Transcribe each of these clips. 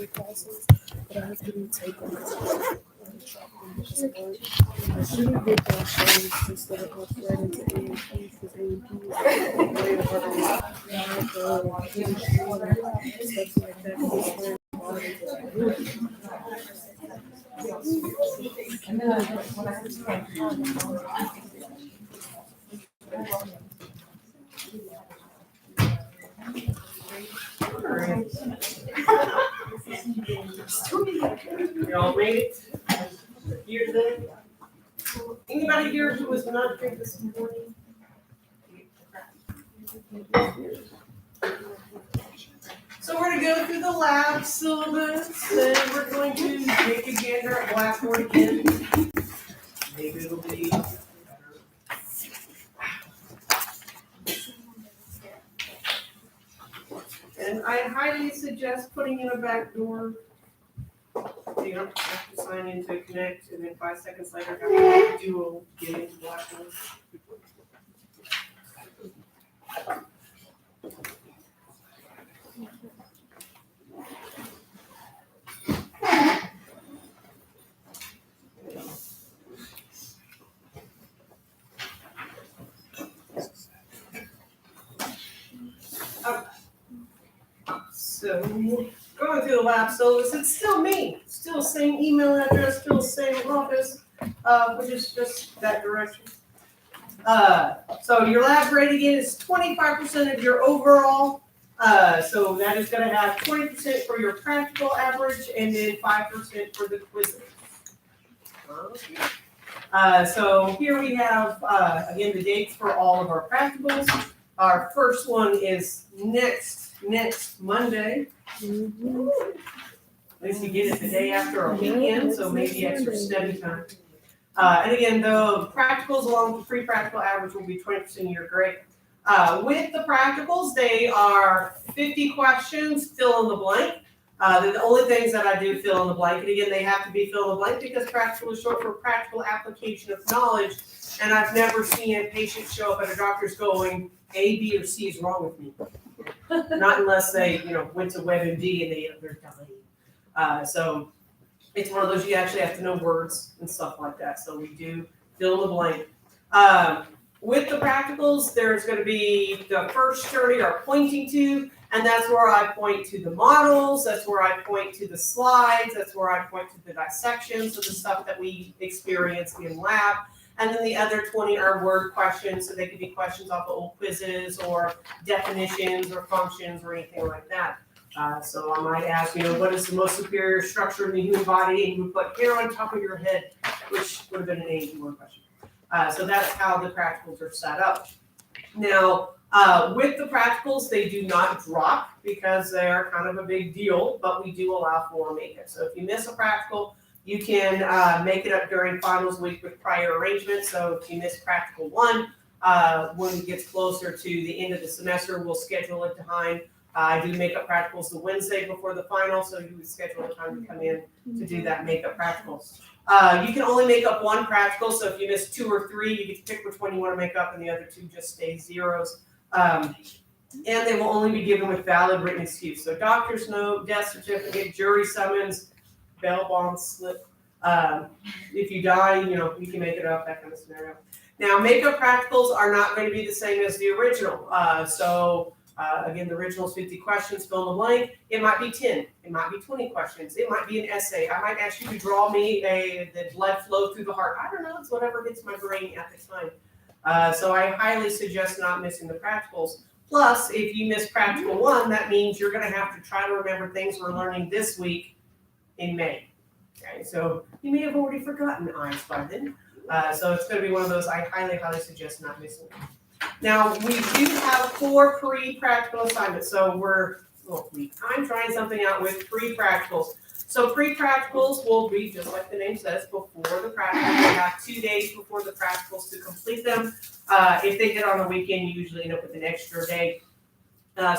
3 classes, but I was getting taken to support. She didn't get those shows instead of up right into AMPs because AMPs are way harder stuff like that. Y'all made it here today? Anybody here who was not here this morning? So we're gonna go through the lab syllabus, then we're going to take a gander at Blackboard again. Maybe it'll be better. And I highly suggest putting in a back door. So you don't have to sign in to connect, and then 5 seconds later, have to dual get into Blackboard. So, going through the lab syllabus, it's still me, still the same email address, still the same office, which is just that direction. So your lab grade again is 25% of your overall. So that is going to have 20% for your practical average and then 5% for the quizzes. So here we have, again, the dates for all of our practicals. Our first one is next Monday. Mm-hmm. At least you get it the day after our weekend, so maybe extra study time. And again, the practicals along with the pre-practical average will be 20% of your grade. With the practicals, they are 50 questions, fill in the blank. They're the only things that I do fill in the blank. And again, they have to be fill in the blank because practical is short for practical application of knowledge. And I've never seen a patient show up at a doctor's going, A, B, or C is wrong with me. Not unless they, went to WebMD and they're dying. So it's one of those you actually have to know words and stuff like that. So we do fill in the blank. With the practicals, there's going to be the first journey are pointing to, and that's where I point to the models. That's where I point to the slides. That's where I point to the dissections of the stuff that we experience in lab. And then the other 20 are word questions, so they could be questions off of old quizzes or definitions or functions or anything like that. So I might ask, what is the most superior structure in the human body? And you would put hair on top of your head, which would have been an easy question. So that's how the practicals are set up. Now, with the practicals, they do not drop because they're kind of a big deal, but we do allow for makeup. So if you miss a practical, you can make it up during finals week with prior arrangement. So if you miss practical 1, when it gets closer to the end of the semester, we'll schedule a time. I do makeup practicals the Wednesday before the final, so you would schedule a time to come in to do that makeup practical. You can only make up 1 practical, so if you miss 2 or 3, you get to pick which one you want to make up, and the other 2 just stay zeros. And they will only be given with valid written excuse. So doctor's note, death certificate, jury summons, bail bond slip. If you die, you can make it up, that kind of scenario. Now, makeup practicals are not going to be the same as the original. Again, the original is 50 questions, fill in the blank. It might be 10. It might be 20 questions. It might be an essay. I might ask you to draw me the blood flow through the heart. I don't know. It's whatever hits my brain at the time. So I highly suggest not missing the practicals. Plus, if you miss practical 1, that means you're going to have to try to remember things we're learning this week in May. Okay, so you may have already forgotten eyes by then. So it's going to be one of those I highly suggest not missing. Now, we do have 4 pre-practical assignments. So I'm trying something out with pre-practicals. So pre-practicals will be, just like the name says, before the practicals. We have 2 days before the practicals to complete them. If they hit on a weekend, you usually end up with an extra day.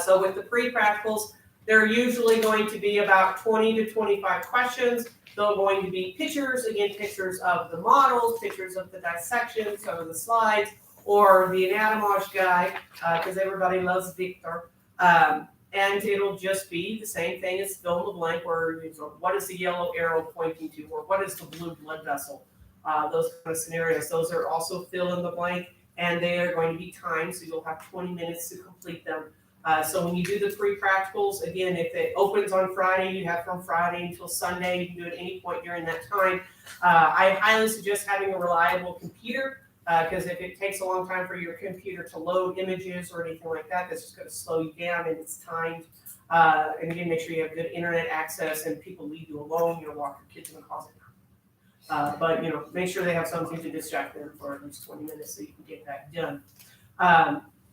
So with the pre-practicals, they're usually going to be about 20 to 25 questions. They're going to be pictures, again, pictures of the models, pictures of the dissections, some of the slides, or the anatomage guy, because everybody loves Victor. and it'll just be the same thing as fill in the blank where what is the yellow arrow pointing to, or what is the blue blood vessel? Those kind of scenarios. Those are also fill in the blank, and they are going to be timed, so you'll have 20 minutes to complete them. So when you do the pre-practicals, again, if it opens on Friday, you have from Friday until Sunday. You can do it at any point during that time. I highly suggest having a reliable computer, because if it takes a long time for your computer to load images or anything like that, that's just going to slow you down, and it's timed. And again, make sure you have good internet access and people leave you alone. Walk your kids in the closet. But make sure they have something to distract them for at least 20 minutes so you can get that done.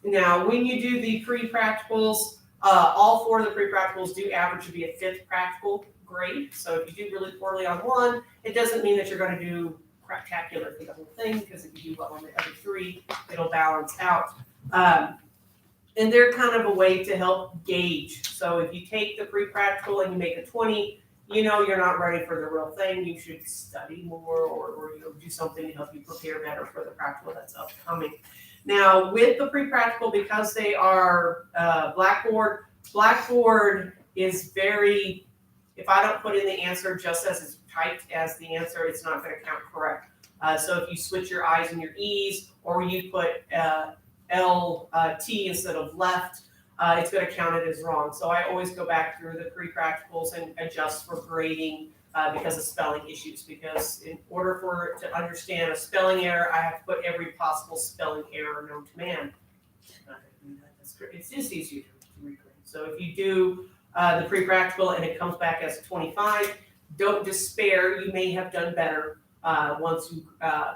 Now, when you do the pre-practicals, all 4 of the pre-practicals do average to be a 5th practical grade. So if you do really poorly on one, it doesn't mean that you're going to do spectacular for the whole thing, because if you do well on the other 3, it'll balance out. And they're kind of a way to help gauge. So if you take the pre-practical and you make a 20, you're not ready for the real thing. You should study more or do something to help you prepare better for the practical that's upcoming. Now, with the pre-practical, because they are Blackboard is very, if I don't put in the answer just as it's typed as the answer, it's not going to count correct. So if you switch your I's and your E's, or you put L-T instead of left, it's going to count it as wrong. So I always go back through the pre-practicals and adjust for grading because of spelling issues. Because in order for it to understand a spelling error, I have to put every possible spelling error known to man. It's just easier to regrade. So if you do the pre-practical and it comes back as 25, don't despair. You may have done better once you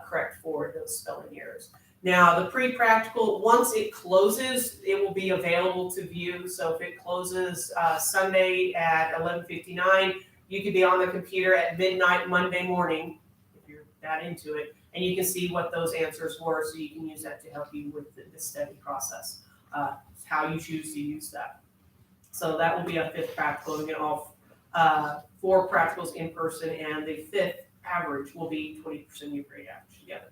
correct for those spelling errors. Now, the pre-practical, once it closes, it will be available to view. So if it closes Sunday at 11:59, you could be on the computer at midnight Monday morning, if you're that into it, and you can see what those answers were, so you can use that to help you with the study process, how you choose to use that. So that will be a 5th practical. We get all 4 practicals in person, and the 5th average will be 20% of your grade average together.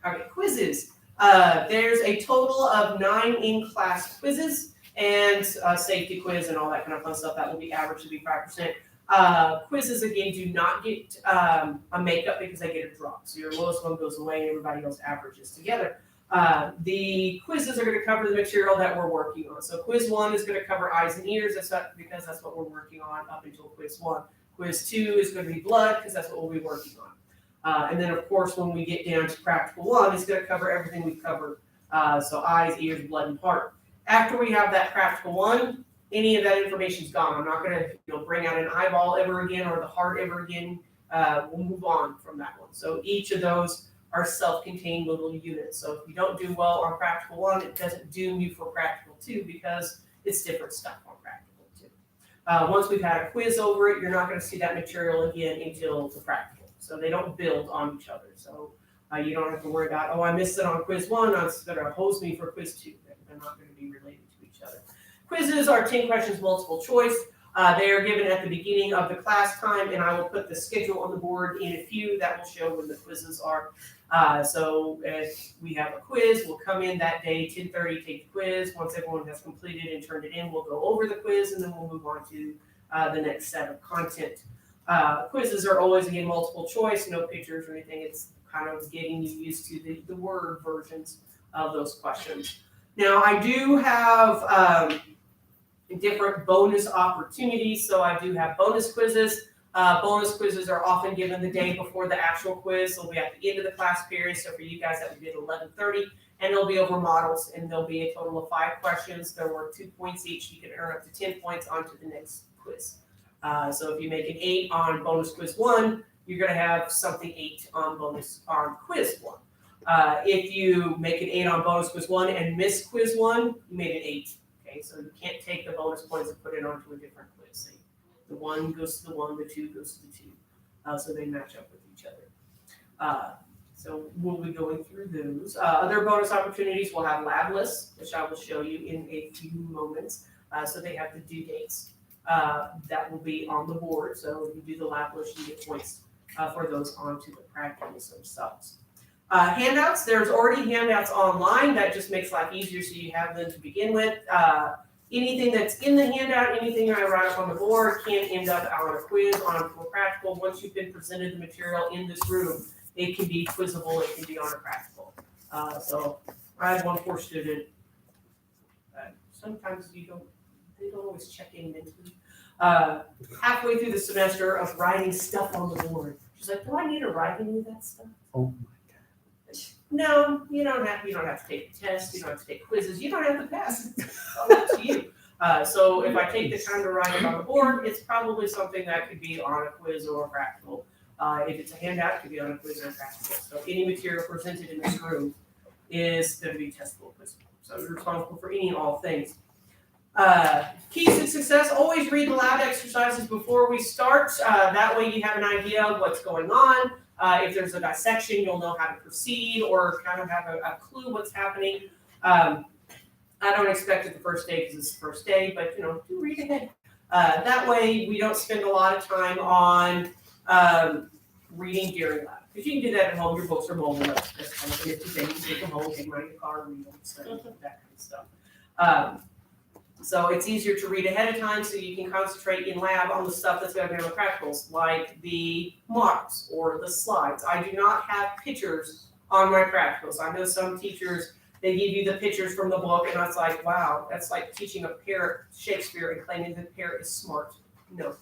Okay, quizzes. There's a total of 9 in-class quizzes and safety quiz and all that kind of fun stuff. That will be average to be 5%. Quizzes, again, do not get a makeup because they get a drop. So your lowest one goes away and everybody else averages together. The quizzes are going to cover the material that we're working on. So quiz 1 is going to cover eyes and ears, because that's what we're working on up until quiz 1. Quiz 2 is going to be blood, because that's what we'll be working on. And then, of course, when we get down to practical 1, it's going to cover everything we've covered. So eyes, ears, blood, and heart. After we have that practical 1, any of that information is gone. I'm not going to bring out an eyeball ever again or the heart ever again. We'll move on from that one. So each of those are self-contained little units. So if you don't do well on practical 1, it doesn't doom you for practical 2, because it's different stuff on practical 2. Once we've had a quiz over it, you're not going to see that material again until the practical. So they don't build on each other. So you don't have to worry about, I missed it on quiz 1, it's going to hose me for quiz 2. They're not going to be related to each other. Quizzes are 10 questions multiple choice. They are given at the beginning of the class time, and I will put the schedule on the board in a few that will show when the quizzes are. So if we have a quiz, we'll come in that day, 10:30, take the quiz. Once everyone has completed and turned it in, we'll go over the quiz, and then we'll move on to the next set of content. Quizzes are always, again, multiple choice, no pictures or anything. It's kind of getting you used to the word versions of those questions. Now, I do have different bonus opportunities. So I do have bonus quizzes. Bonus quizzes are often given the day before the actual quiz. They'll be at the end of the class period. So for you guys, that would be at 11:30, and they'll be over models, and there'll be a total of 5 questions. They're worth 2 points each. You can earn up to 10 points onto the next quiz. So if you make an 8 on bonus quiz 1, you're going to have something 8 on quiz 1. If you make an 8 on bonus quiz 1 and miss quiz 1, you made an 8. Okay, so you can't take the bonus points and put it onto a different quiz. So the 1 goes to the 1, the 2 goes to the 2. So they match up with each other. So we'll be going through those. Other bonus opportunities will have lab lists, which I will show you in a few moments. So they have the due dates. That will be on the board. So if you do the lab list, you get points for those onto the practicals themselves. Handouts, there's already handouts online. That just makes life easier so you have them to begin with. Anything that's in the handout, anything I write up on the board can end up on a quiz, on a practical. Once you've been presented the material in this room, it can be quizzable, it can be on a practical. So I had one poor student, sometimes they don't always check in mentally. Halfway through the semester of writing stuff on the board. She's like, do I need to write any of that stuff? Oh No, you don't have to take tests, you don't have to take quizzes, you don't have to pass. It's all up to you. So if I take the time to write it on the board, it's probably something that could be on a quiz or a practical. If it's a handout, it could be on a quiz or a practical. So any material presented in this room is going to be testable, quizzable. So you're responsible for any and all things. Keys to success, always read the lab exercises before we start. That way you have an idea of what's going on. If there's a dissection, you'll know how to proceed or kind of have a clue what's happening. I don't expect it the first day because it's the first day, but do read ahead. That way we don't spend a lot of time on reading during lab. If you can do that at home, your books are mobile. That's kind of a nifty thing. You take them home, take them out of your car, read them, study, that kind of stuff. So it's easier to read ahead of time so you can concentrate in lab on the stuff that's going to be on the practicals, like the models or the slides. I do not have pictures on my practicals. I know some teachers, they give you the pictures from the book, and it's like, wow, that's like teaching a parrot Shakespeare and claiming the parrot is smart. No,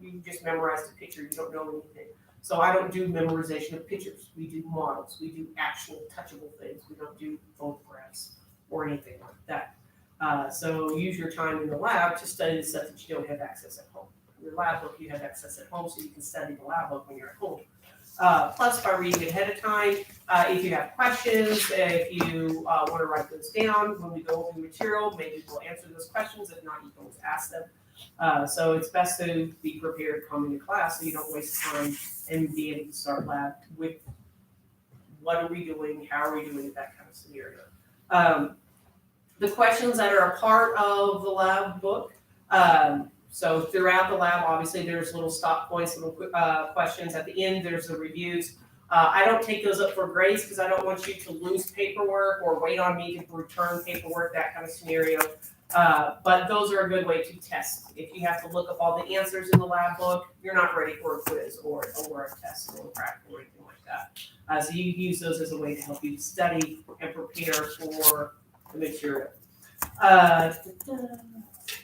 you just memorize the picture, you don't know anything. So I don't do memorization of pictures. We do models. We do actual touchable things. We don't do photographs or anything like that. So use your time in the lab to study the stuff that you don't have access at home. Your lab book, you have access at home, so you can study the lab book when you're at home. Plus, by reading it ahead of time, if you have questions, if you want to write those down, when we go over the material, maybe we'll answer those questions. If not, you can always ask them. So it's best to be prepared coming to class so you don't waste time and be able to start lab with what are we doing, how are we doing it, that kind of scenario. The questions that are a part of the lab book. So throughout the lab, obviously there's little stop points, little questions. At the end, there's the reviews. I don't take those up for grades because I don't want you to lose paperwork or wait on me to return paperwork, that kind of scenario. But those are a good way to test. If you have to look up all the answers in the lab book, you're not ready for a quiz or a test or a practical or anything like that. So you use those as a way to help you study and prepare for the material.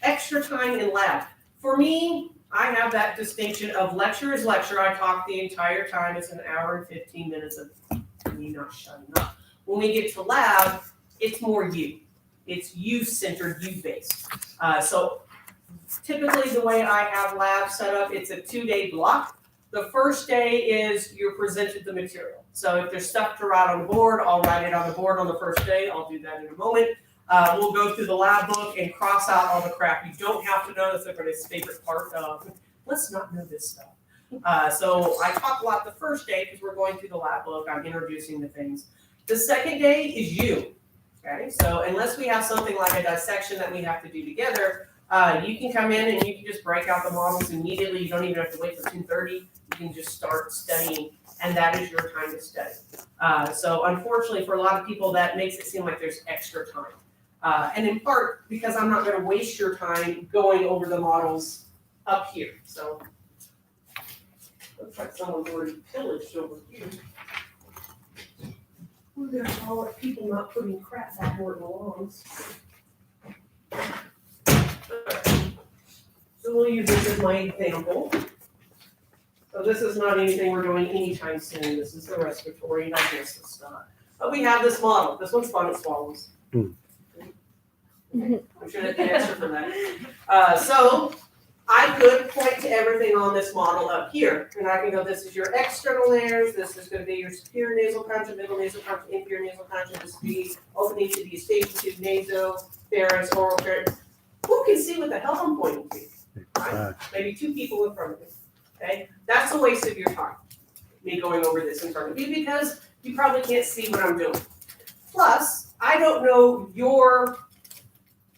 Extra time in lab. For me, I have that distinction of lecture is lecture. I talk the entire time. It's an hour and 15 minutes of me not shutting up. When we get to lab, it's more you. It's you-centered, you-based. So typically the way I have lab set up, it's a 2-day block. The first day is you're presented the material. So if there's stuff to write on the board, I'll write it on the board on the first day. I'll do that in a moment. We'll go through the lab book and cross out all the crap. You don't have to know. That's everybody's favorite part of, let's not know this stuff. So I talk a lot the first day because we're going through the lab book. I'm introducing the things. The second day is you. Okay, so unless we have something like a dissection that we have to do together, you can come in and you can just break out the models immediately. You don't even have to wait for 2:30. You can just start studying, and that is your time to study. So unfortunately, for a lot of people, that makes it seem like there's extra time. And in part because I'm not going to waste your time going over the models up here. So looks like someone's already pillaged over here. We're going to call it people not putting crap back where it belongs. Right. So we'll use this as my example. So this is not anything we're doing anytime soon. This is the respiratory digestive stuff. But we have this model. This one's fun, it swallows. I'm sure that the answer for that. So I could point to everything on this model up here, and I can go, this is your external layers, this is going to be your superior nasal concha, middle nasal concha, inferior nasal concha, this would be opening to the eustachian tube, naso, pharynx, oral pharynx. Who can see what the hell I'm pointing to? Right? Maybe 2 people in front of me. Okay, that's a waste of your time, me going over this in front of you, because you probably can't see what I'm doing. Plus, I don't know your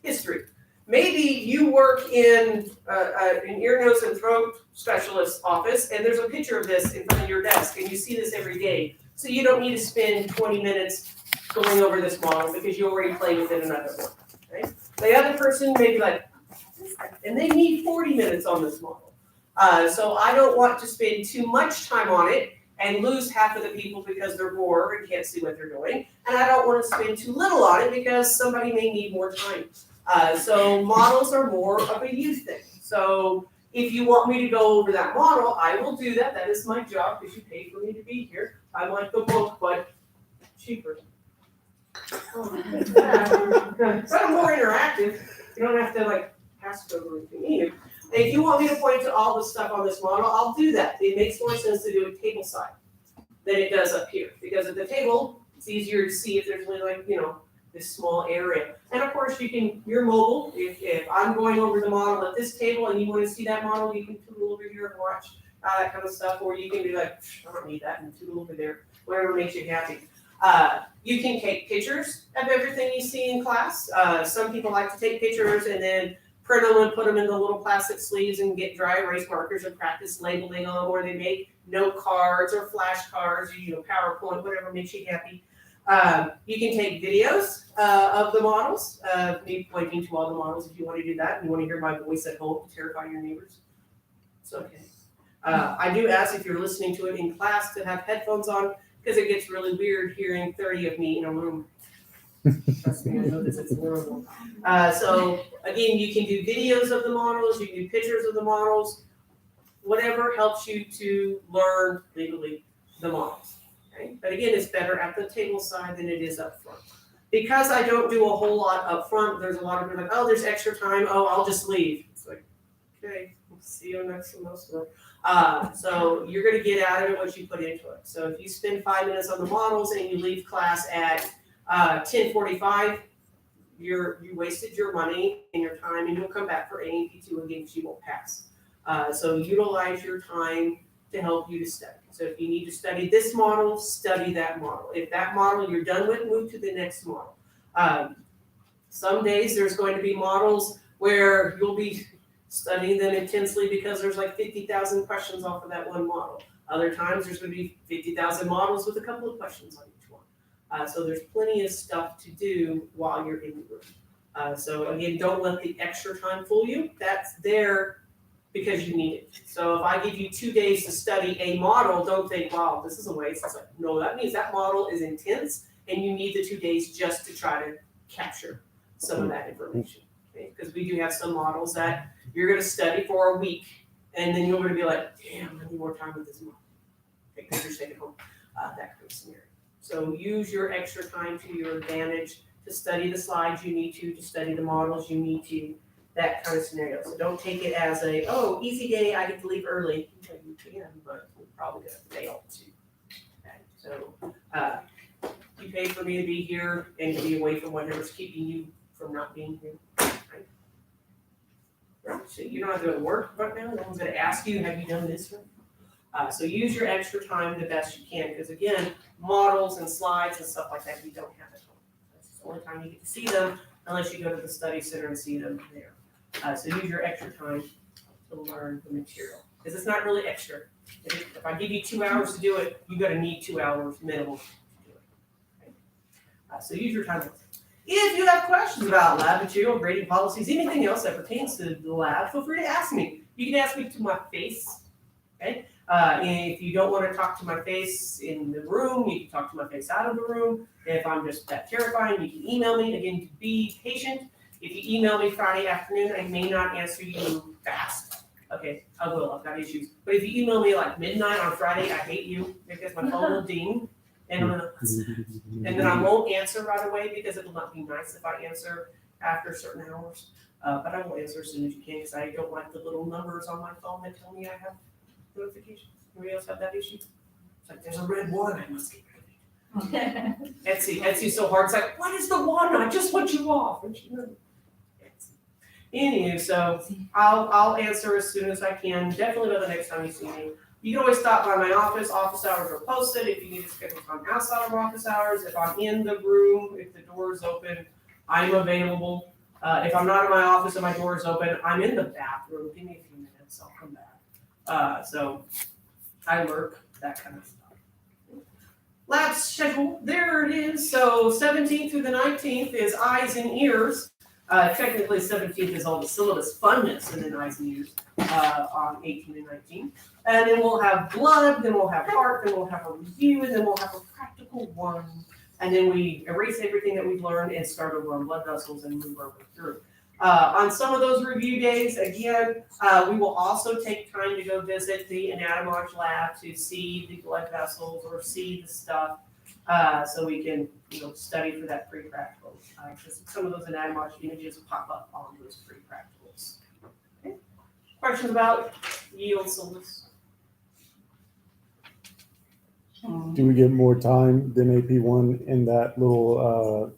history. Maybe you work in an ear, nose, and throat specialist's office, and there's a picture of this in front of your desk, and you see this every day. So you don't need to spend 20 minutes going over this model because you already played with it another one, right? The other person may be like, and they need 40 minutes on this model. So I don't want to spend too much time on it and lose half of the people because they're bored and can't see what they're doing. And I don't want to spend too little on it because somebody may need more time. So models are more of a you thing. So if you want me to go over that model, I will do that. That is my job because you paid for me to be here. I like the book, but cheaper. But I'm more interactive. You don't have to like pass it over if you need. If you want me to point to all the stuff on this model, I'll do that. It makes more sense to do a table side than it does up here. Because at the table, it's easier to see if there's only like, this small area. And of course, you're mobile. If I'm going over the model at this table and you want to see that model, you can toodle over here and watch that kind of stuff. Or you can be like, I don't need that, and toodle over there, whatever makes you happy. You can take pictures of everything you see in class. Some people like to take pictures and then print them and put them in the little plastic sleeves and get dry erase markers and practice labeling on them, or they make note cards or flashcards, or PowerPoint, whatever makes you happy. You can take videos of the models, me pointing to all the models if you want to do that, and you want to hear my voice at home to terrify your neighbors. It's okay. I do ask if you're listening to it in class to have headphones on, because it gets really weird hearing 30 of me in a room. Trust me, I know this is horrible. So again, you can do videos of the models, you can do pictures of the models, whatever helps you to learn legally the models. Okay? But again, it's better at the table side than it is up front. Because I don't do a whole lot up front, there's a lot of people like, oh, there's extra time, oh, I'll just leave. It's like, okay, see you next semester. So you're gonna get out of it what you put into it. So if you spend 5 minutes on the models and you leave class at 10:45, you wasted your money and your time, and you'll come back for AAP2 again because you won't pass. So utilize your time to help you to study. So if you need to study this model, study that model. If that model you're done with, move to the next model. Some days there's going to be models where you'll be studying them intensely because there's like 50,000 questions off of that one model. Other times there's going to be 50,000 models with a couple of questions on each one. So there's plenty of stuff to do while you're in the room. So again, don't let the extra time fool you. That's there because you need it. So if I give you 2 days to study a model, don't think, wow, this is a waste. It's like, no, that means that model is intense and you need the 2 days just to try to capture some of that information. Okay? Because we do have some models that you're going to study for a week and then you're going to be like, damn, I need more time with this model. Okay, because you're staying at home, that kind of scenario. So use your extra time to your advantage to study the slides you need to study the models you need to, that kind of scenario. So don't take it as a, oh, easy day, I get to leave early. Okay, you can, but we're probably going to fail too. Okay, so you paid for me to be here and to be away from whatever's keeping you from not being here. Right? Right. So you don't have to go to work right now. No one's going to ask you, have you done this right? So use your extra time the best you can, because again, models and slides and stuff like that you don't have at home. That's the only time you get to see them, unless you go to the study center and see them there. So use your extra time to learn the material, because it's not really extra. If I give you 2 hours to do it, you're going to need 2 hours minimum to do it. Okay? So use your time. If you have questions about lab material, grading policies, anything else that pertains to the lab, feel free to ask me. You can ask me to my face. Okay? If you don't want to talk to my face in the room, you can talk to my face out of the room. If I'm just that terrifying, you can email me. Again, to be patient. If you email me Friday afternoon, I may not answer you fast. Okay, I will. I've got issues. But if you email me like midnight on Friday, I hate you because my phone will ding. And then I won't answer right away because it will not be nice if I answer after certain hours. But I will answer as soon as you can because I don't like the little numbers on my phone that tell me I have notifications. Anybody else have that issue? It's like, there's a red one, I must get rid of it. Etsy's so hard. It's like, what is the one? I just want you off. Anywho, so I'll answer as soon as I can. Definitely by the next time you see me. You can always stop by my office. Office hours are posted. If you need to schedule time outside of office hours, if I'm in the room, if the door is open, I'm available. If I'm not in my office and my door is open, I'm in the bathroom. Give me a few minutes, I'll come back. So I work, that kind of stuff. Lab schedule, there it is. So 17th through the 19th is eyes and ears. Technically 17th is all the syllabus funness, and then eyes and ears on 18 and 19. And then we'll have blood, then we'll have heart, then we'll have a review, and then we'll have a practical one. And then we erase everything that we've learned and start over on blood vessels and move our way through. On some of those review days, again, we will also take time to go visit the Anatomage lab to see the blood vessels or see the stuff, so we can, study for that pre-practical. Because some of those Anatomage images pop up on those pre-practicals. Okay. Questions about yield syllabus? Do we get more time than AP1 in that little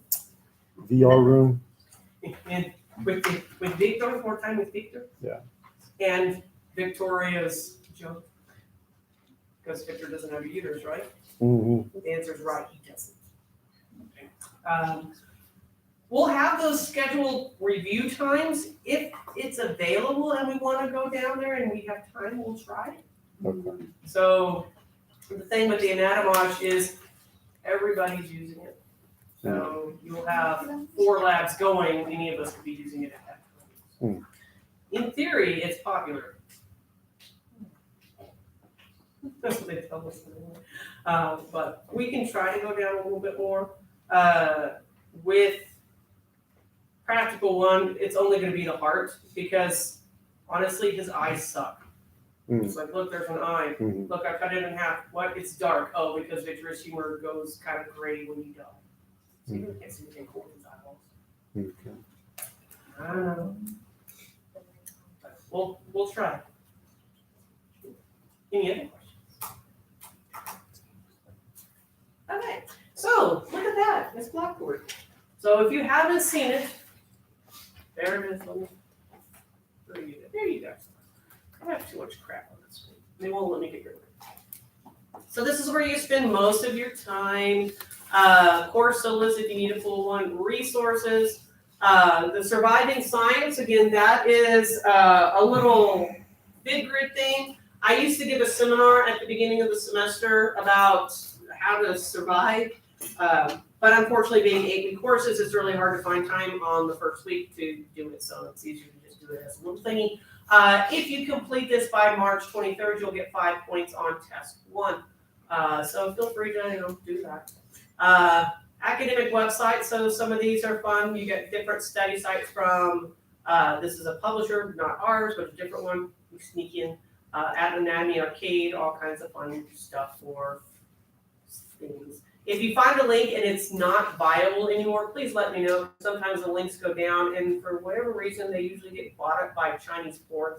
VR room? And with Victor, more time with Victor? Yeah. And Victoria's joke? Because Victor doesn't have uterus, right? Mm-hmm. The answer is right, he doesn't. We'll have those scheduled review times. If it's available and we want to go down there and we have time, we'll try. Okay. So the thing with the Anatomage is everybody's using it. So you'll have 4 labs going, any of us could be using it at that time. In theory, it's popular. That's what they tell us. But we can try to go down a little bit more. With practical one, it's only going to be the heart because honestly, his eyes suck. It's like, look, there's an eye. Look, I cut it in half. What? It's dark. Oh, because vitreous humor goes kind of gray when you die. So you can't see anything cool with his eyeballs. Okay. I don't know. But we'll try. Any other questions? Okay, so look at that. It's Blackboard. So if you haven't seen it, there it is. There you go. I have too much crap on this screen. They won't let me get rid of it. So this is where you spend most of your time. Course syllabus if you need a full one. Resources. The surviving science, again, that is a little VidGrid thing. I used to give a seminar at the beginning of the semester about how to survive. But unfortunately, being 8-week courses, it's really hard to find time on the first week to do it. So it's easier to just do it as a little thingy. If you complete this by March 23rd, you'll get 5 points on test 1. So feel free to do that. Academic websites, so some of these are fun. You get different study sites from, this is a publisher, not ours, but a different one. You sneak in, at Anatomy Arcade, all kinds of fun stuff for things. If you find a link and it's not viable anymore, please let me know. Sometimes the links go down, and for whatever reason, they usually get bought up by Chinese porn.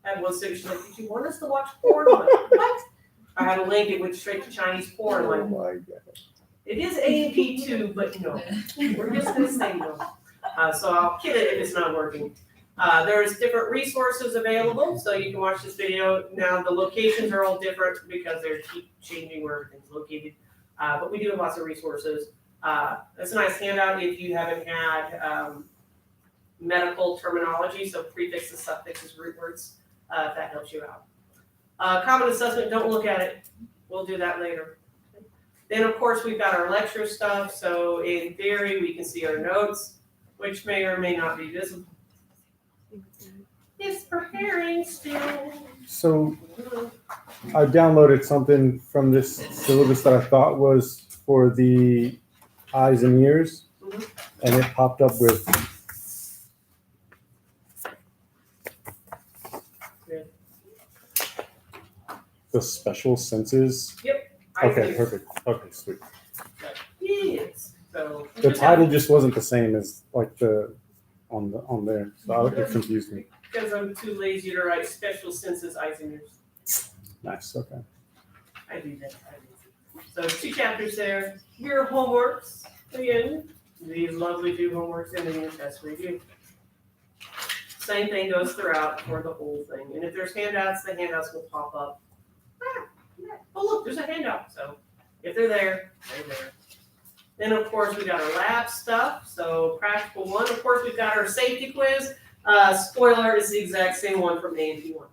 I had one student, she's like, did you want us to watch porn? I'm like, what? I had a link, it went straight to Chinese porn. Like, my God. it is A&P too, but no. We're just gonna say no. So I'll kid it if it's not working. There's different resources available, so you can watch this video. Now the locations are all different because they keep changing where everything's located. But we do have lots of resources. That's a nice handout if you haven't had medical terminology, so prefixes, suffixes, root words, if that helps you out. Common assessment, don't look at it. We'll do that later. Then, of course, we've got our lecture stuff. So in theory, we can see our notes, which may or may not be visible. It's preparing still. So I downloaded something from this syllabus that I thought was for the eyes and ears, and it popped up with the special senses. Yep. Okay, perfect. Okay, sweet. Yes. So The title just wasn't the same as like the on there, so it confused me. Because I'm too lazy to write special senses, eyes and ears. Nice. Okay. I do that. So 2 chapters there. Your homeworks again. These lovely 2 homeworks and then your test review. Same thing goes throughout for the whole thing. And if there's handouts, the handouts will pop up. Oh look, there's a handout. So if they're there, they're there. Then of course we got our lab stuff. So practical 1. Of course we've got our safety quiz. Spoiler, it's the exact same one from A&P 1.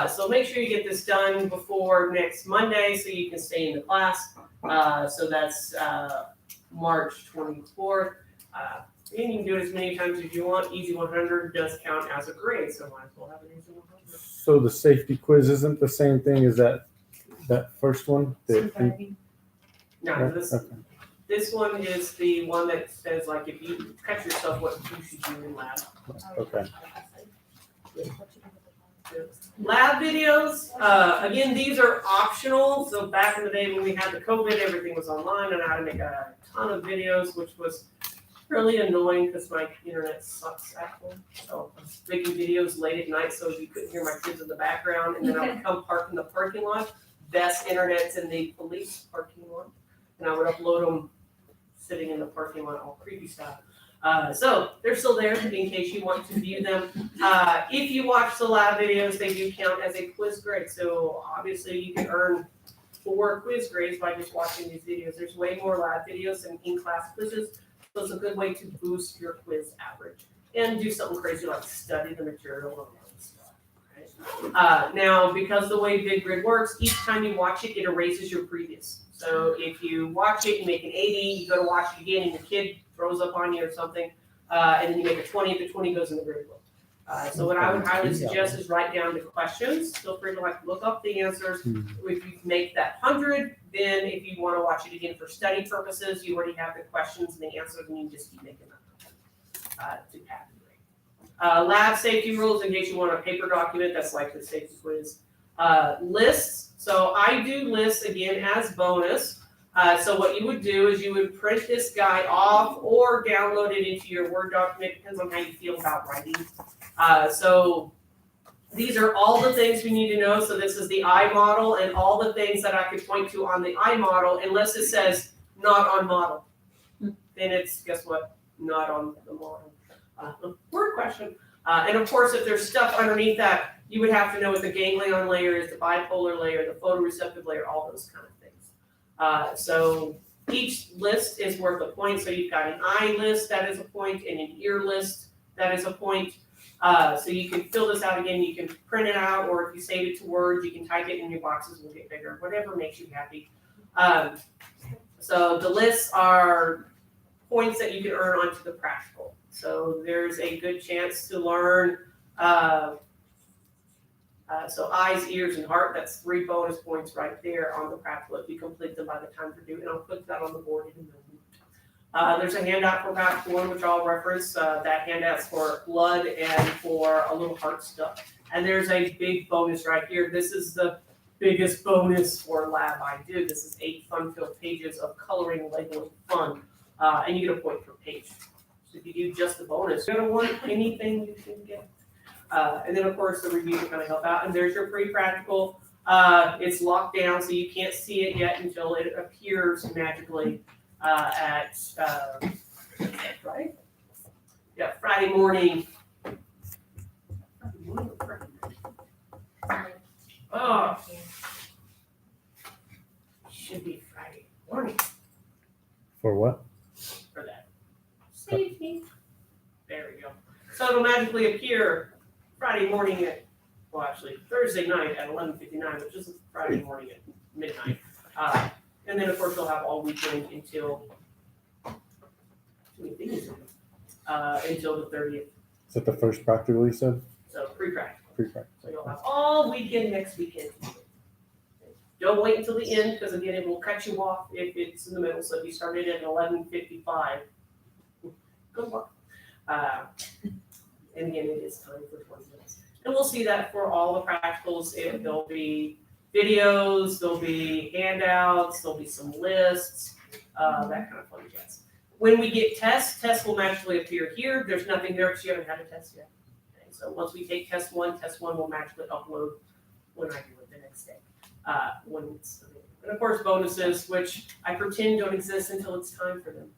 So make sure you get this done before next Monday so you can stay in the class. So that's March 24th. And you can do it as many times as you want. Easy 100 does count as a grade, so might as well have an easy 100. So the safety quiz isn't the same thing as that first one? No, this Okay. this one is the one that says like if you catch yourself, what you should do in lab. Okay. Lab videos, again, these are optional. So back in the day when we had the COVID, everything was online and I had to make a ton of videos, which was really annoying because my internet sucks at home. So I was making videos late at night so you couldn't hear my kids in the background, and then I would come park in the parking lot. Best internet's in the police parking lot, and I would upload them sitting in the parking lot, all creepy stuff. So they're still there in case you want to view them. If you watch the lab videos, they do count as a quiz grade. So obviously you can earn 4 quiz grades by just watching these videos. There's way more lab videos than in-class quizzes. So it's a good way to boost your quiz average and do something crazy like study the material and all that stuff. Right? Now, because the way VidGrid works, each time you watch it, it erases your previous. So if you watch it, you make an 80, you go to watch it again, and your kid throws up on you or something, and then you make a 20, the 20 goes in the grade book. So what I would highly suggest is write down the questions. Feel free to look up the answers. If you make that 100, then if you want to watch it again for study purposes, you already have the questions and the answers, and you just keep making them to pass the grade. Lab safety rules, in case you want a paper document, that's like the safety quiz. Lists. So I do lists again as bonus. So what you would do is you would print this guy off or download it into your Word document, depends on how you feel about writing. So these are all the things we need to know. So this is the I model and all the things that I could point to on the I model, unless it says not on model. Then it's, guess what, not on the model. Word question. And of course, if there's stuff underneath that, you would have to know what the ganglion layer is, the bipolar layer, the photoreceptive layer, all those kind of things. So each list is worth a point. So you've got an eye list, that is a point, and an ear list, that is a point. So you can fill this out again, you can print it out, or if you save it to Word, you can type it and your boxes will get bigger, whatever makes you happy. So the lists are points that you can earn onto the practical. So there's a good chance to learn, so eyes, ears, and heart, that's 3 bonus points right there on the practical if you complete them by the time you're due, and I'll put that on the board in a minute. There's a handout for practical 1, which I'll reference. That handout's for blood and for a little heart stuff. And there's a big bonus right here. This is the biggest bonus for lab I do. This is 8 fun-filled pages of coloring, labeling, fun, and you get a point per page. So if you do just the bonus, you're gonna want anything you can get. And then of course the review to kind of help out. And there's your pre-practical. It's locked down, so you can't see it yet until it appears magically at Friday. Yeah, Friday morning. Oh, should be Friday morning For what? for that. Safety. There we go. So it'll magically appear Friday morning at, well, actually Thursday night at 11:59, which is Friday morning at midnight. And then of course we'll have all weekend until the 30th. Is that the first practical you said? So pre-practical. Pre-practical. So you'll have all weekend next weekend. Don't wait until the end, because again, it will cut you off if it's in the middle. So if you started at 11:55, good luck. And again, it is time for 20 minutes. And we'll see that for all the practicals. There'll be videos, there'll be handouts, there'll be some lists, that kind of fun jazz. When we get tests will magically appear here. There's nothing there because you haven't had a test yet. Okay, so once we take test one will magically upload when I do it the next day. When it's available. And of course, bonuses, which I pretend don't exist until it's time for them.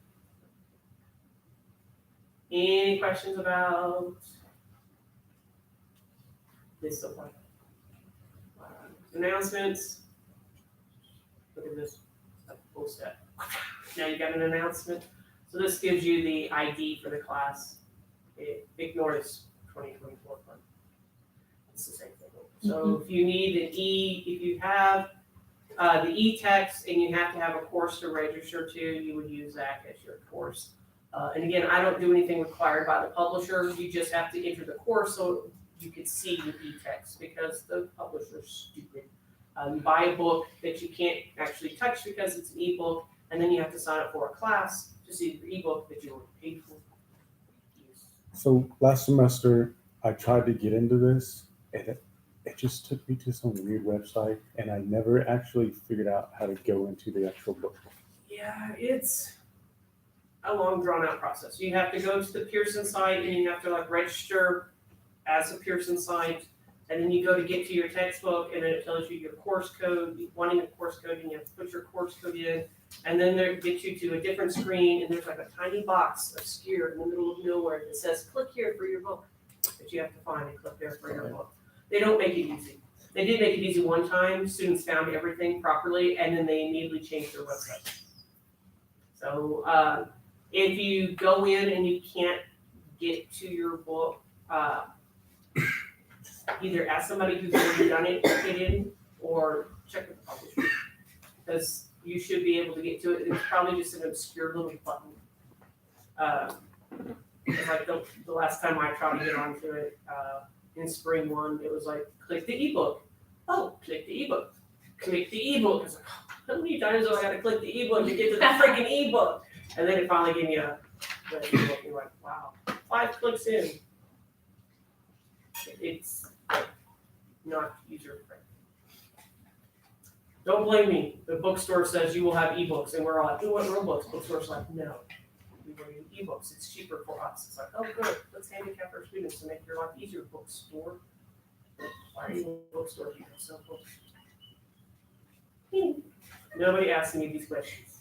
Any questions about this so far? Announcements. Look at this. Full step. Now you got an announcement. So this gives you the ID for the class. Ignore this 2024 fund. It's the same thing. So if you need if you have the e-text and you have to have a course to register to, you would use that as your course. And again, I don't do anything required by the publisher. You just have to enter the course so you can see your e-text because the publisher's stupid. You buy a book that you can't actually touch because it's an ebook, and then you have to sign up for a class to see your ebook that you already paid for. So last semester, I tried to get into this, and it just took me to some weird website, and I never actually figured out how to go into the actual book. Yeah, it's a long drawn out process. You have to go to the Pearson site and you have to like register as a Pearson site. And then you go to get to your textbook and then it tells you your course code, wanting a course code, and you have to put your course code in. And then they get you to a different screen and there's like a tiny box obscured in the middle of nowhere that says, click here for your book. That you have to find and click there for your book. They don't make it easy. They did make it easy one time. Students found everything properly and then they immediately changed their website. So if you go in and you can't get to your book, either ask somebody who's already done it to get in or check with the publisher. Because you should be able to get to it. It's probably just an obscure little button. Like the last time I tried to get onto it in spring one, it was like, click the ebook. Oh, click the ebook. Click the ebook. It's like, how many times do I got to click the ebook to get to the freaking ebook? And then it finally gave me the ebook. You're like, wow, 5 clicks in. It's not user friendly. Don't blame me. The bookstore says you will have ebooks, and we're all like, we want real books. Bookstore's like, no, we want ebooks. It's cheaper for us. It's like, oh, good. Let's handicap our students to make your life easier. Bookstore. Why are you a bookstore if you don't sell books? Nobody asks me these questions.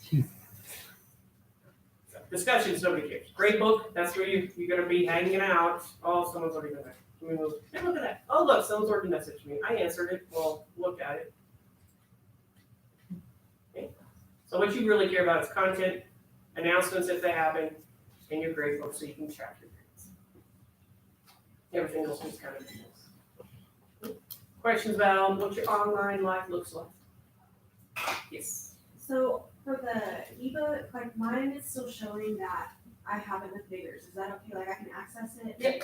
So, discussions, nobody cares. Great book. That's where you're going to be hanging out. Oh, someone's already done that. Hey, look at that. Oh, look, someone's already messaged me. I answered it. Well, look at it. Okay. So what you really care about is content, announcements if they happen, and your grade book so you can track your grades. Everything else is kind of nice. Questions about what your online life looks like? Yes. So for the ebook, like mine is still showing that I have enough figures. Is that okay? Like I can access it? Yep.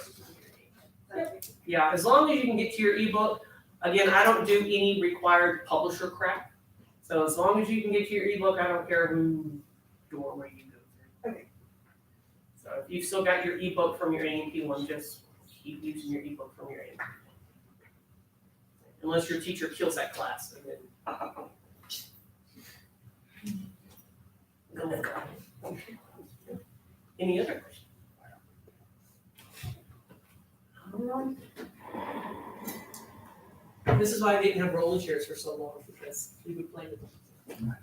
Yep. Yeah, as long as you can get to your ebook. Again, I don't do any required publisher crap. So as long as you can get to your ebook, I don't care who doorway you go through. Okay. So if you've still got your ebook from your A&P one, just keep using your ebook from your A&P. Unless your teacher kills that class. And then... Any other questions? This is why I didn't have roller chairs for so long, because we would play with them.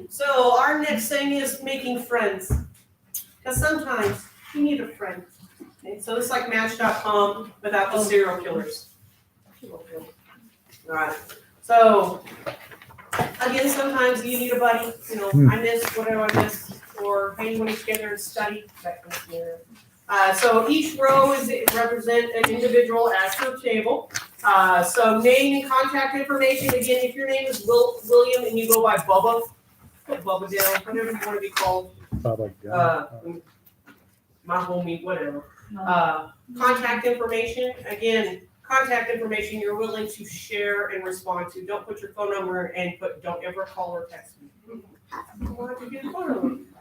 So our next thing is making friends. Because sometimes you need a friend. Okay, so it's like Match.com without the serial killers. Alright. So again, sometimes you need a buddy, you know, I miss whatever I miss, or hey, when you together and study, that kind of thing. So each row is represent an individual at your table. So name and contact information. Again, if your name is William and you go by Bubba, put Bubba down, whatever you want to be called. My homie, whatever. Contact information. Again, contact information you're willing to share and respond to. Don't put your phone number and don't ever call or text me.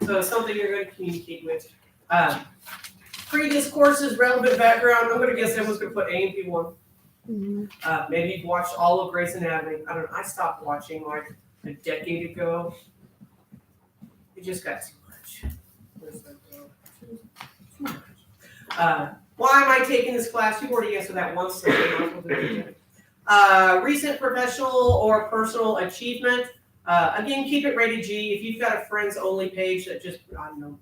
So it's something you're going to communicate with. Previous courses, relevant background. I'm going to guess everyone's going to put A&P 1. Maybe you've watched all of Grey's Anatomy. I don't know. I stopped watching like a decade ago. It just got too much. Why am I taking this class? You've already answered that once. So recent professional or personal achievement. Again, keep it rated G. If you've got a friends only page that just, I don't know.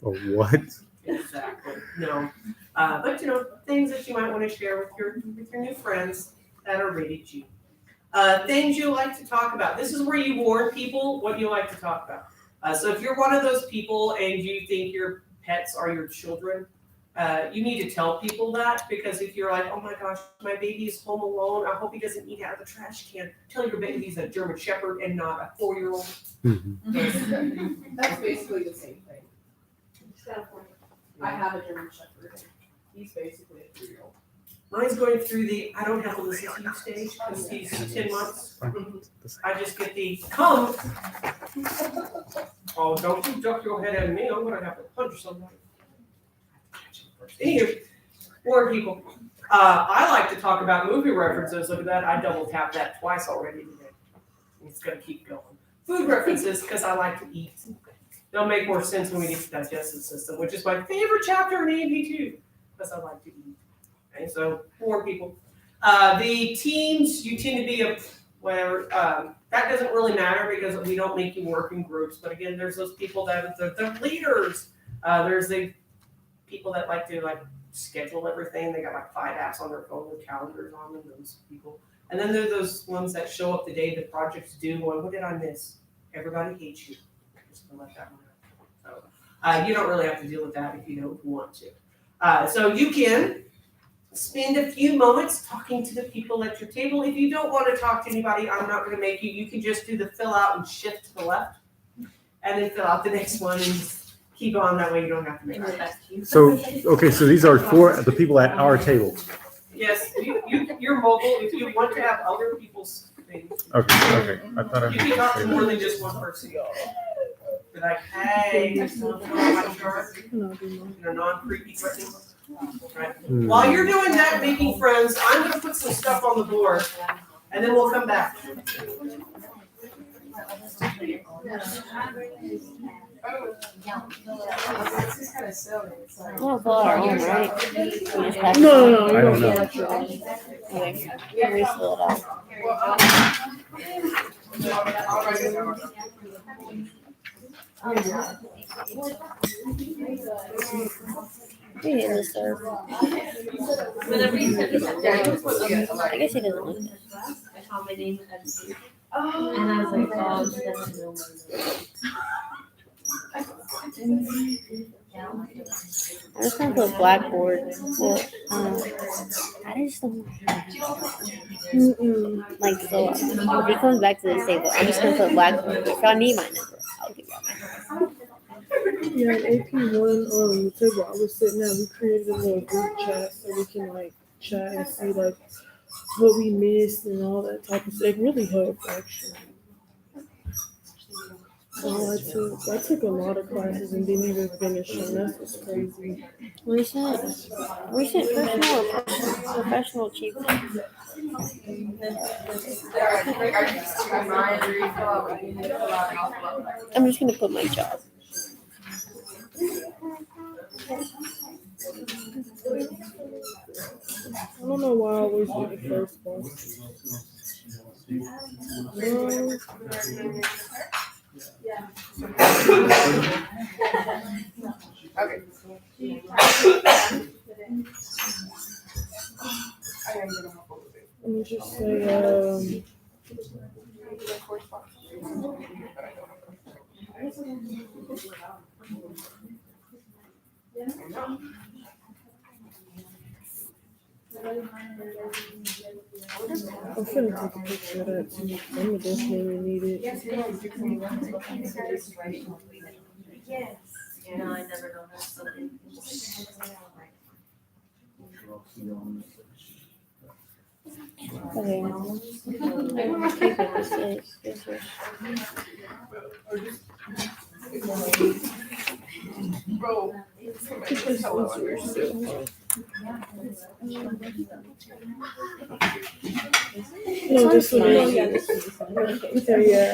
Oh, what? Exactly. No. But you know, things that you might want to share with your new friends that are rated G. Things you like to talk about. This is where you warn people what you like to talk about. So if you're one of those people and you think your pets are your children, You need to tell people that, because if you're like, oh my gosh, my baby's home alone, I hope he doesn't eat out of the trash can. Tell your baby's a German Shepherd and not a 4-year-old. That's basically the same thing. I have a German Shepherd. He's basically a 3-year-old. Mine's going through the I don't have to listen to you stage because he's 10 months. I just get the come. Oh, don't you duck your head at me. I'm going to have to punch somebody. Anywho, more people. I like to talk about movie references. Look at that. I double tapped that twice already today. It's going to keep going. Food references because I like to eat. They'll make more sense when we get to the digestive system, which is my favorite chapter in AP2 because I like to eat. Okay, so 4 people. The teams, you tend to be a whatever. That doesn't really matter because we don't make you work in groups. But again, there's those people that the leaders. There's the people that like to schedule everything. They got 5 apps on their phone with calendars on them. Those people. And then there are those ones that show up the day the project's due. Going, what did I miss? Everybody hates you. Just gonna let that one out. So you don't really have to deal with that if you don't want to. So you can spend a few moments talking to the people at your table. If you don't want to talk to anybody, I'm not going to make you. You can just do the fill out and shift to the left, and then fill out the next one and just keep on. That way you don't have to make it. So, okay, so these are for the people at our table. Yes, you're mobile. If you want to have other people's things, Okay. I thought you can talk to more than just one person. Be like, hey, this is my chart in a non-creepy setting. Right. While you're doing that, making friends, I'm going to put some stuff on the board, and then we'll come back. We'll fill our own, right? We just pack it No, on. I don't know. Okay, we refill it out. We hit this serve. Whenever you said this, I guess he doesn't like it. I saw my name and I was like, oh, she doesn't know I'm just gonna put blackboard. Well, I just don't like so. If he comes back to this table, I'm just gonna put blackboard. If y'all need my number, I'll give y'all my number. Yeah, in AP1 the table I was sitting at, we created a little group chat so we can chat and see what we missed and all that type of stuff. It really helped actually. I took a lot of classes and didn't even finish them. That's what's crazy. Recent personal or professional achievement. I'm just gonna put my job. I don't know why I always get the first one. Let me just say, I'm finna take a picture of that too. I'm gonna definitely need it. No, I never know her something. Okay. Keep it the same. No, this one is. Okay, yeah.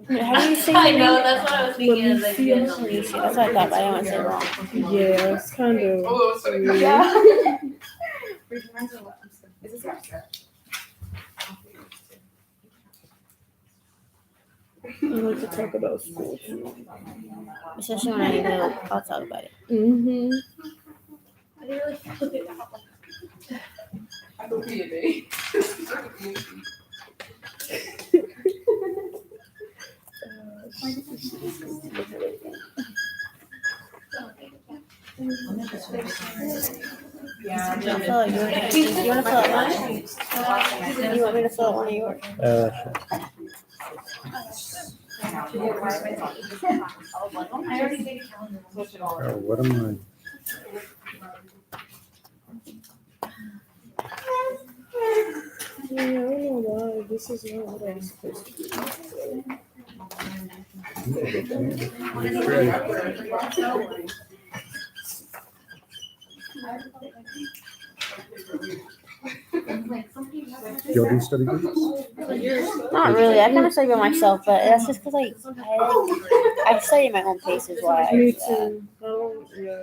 How do you say I your know, name? that's what I was thinking. I was like, yeah, Let me see. That's what I thought, but I don't want to say it wrong. Yeah, it's kind of weird. I like to talk about school too. Especially when I know I'll talk about it. Mm-hmm. Yeah. You wanna fill out yours? You wanna fill out mine? You want me to fill out one of yours? Sure. I already made a calendar. Oh, what am Yeah, I don't know why. This is not what I was supposed to do. Y'all do study groups? Not really. I kind of study by myself, but that's just because I study at my own pace is why I Me do that. too. I don't, yeah.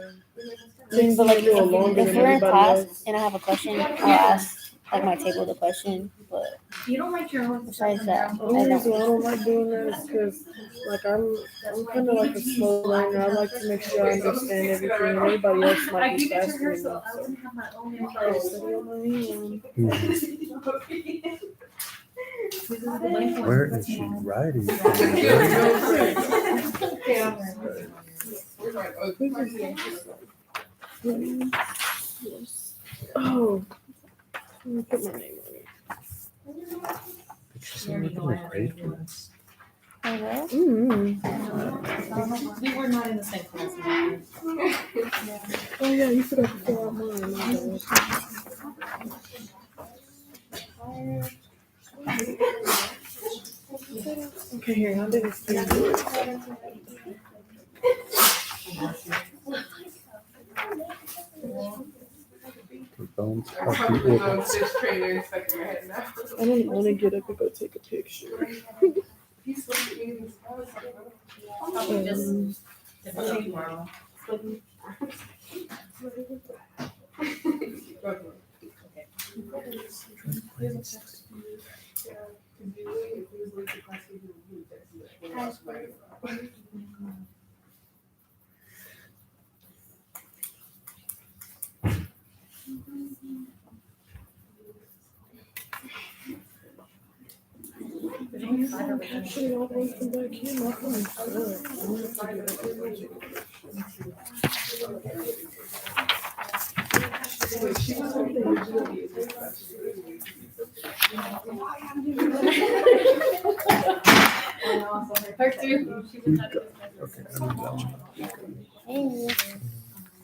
I mean, but like Takes me a little longer if than we're in everybody class else. and I have a question, I'll ask like my table the question. But You don't like your own. besides that, The only I reason I don't. don't like doing that is because, like, I'm kind of like a slow learner. I like to make sure I understand everything, and everybody else might I be give it to faster her than me. so I So wouldn't have my own I info. study on my own. Where is she writing? Oh, let me put my name on it. Did she say we're gonna grade for this? Okay. We were not in the same class. Oh yeah, you forgot to fill out mine. My bad. Okay, here, I'll do this to you. The bones of the orbits. I don't want to get up and go take a picture. Actually, all the way from back here, my phone's good. I'm gonna have to do Okay, I need that one. Hey.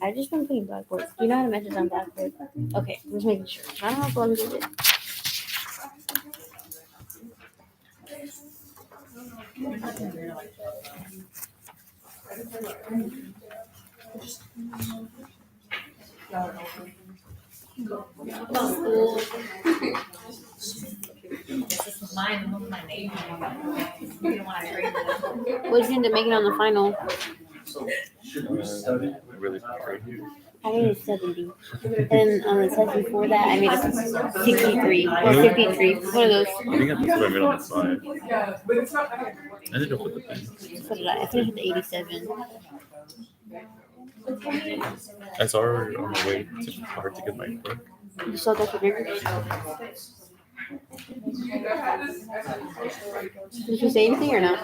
I just been putting Blackboard. Do you know how to message on Blackboard? Okay, I'm just making sure. I don't know if I'm good. This is mine, with my name. You don't want to trade it. What'd you end up making on the final? Really great. I made a 70. And on the test before that, I made a 63 or 53. One of those. I think that's what I made on the side. I ended up with the thing. What did I finished with 87. I saw her on the way to hard to get my book. You saw Dr. Niggers? Did she say anything or not?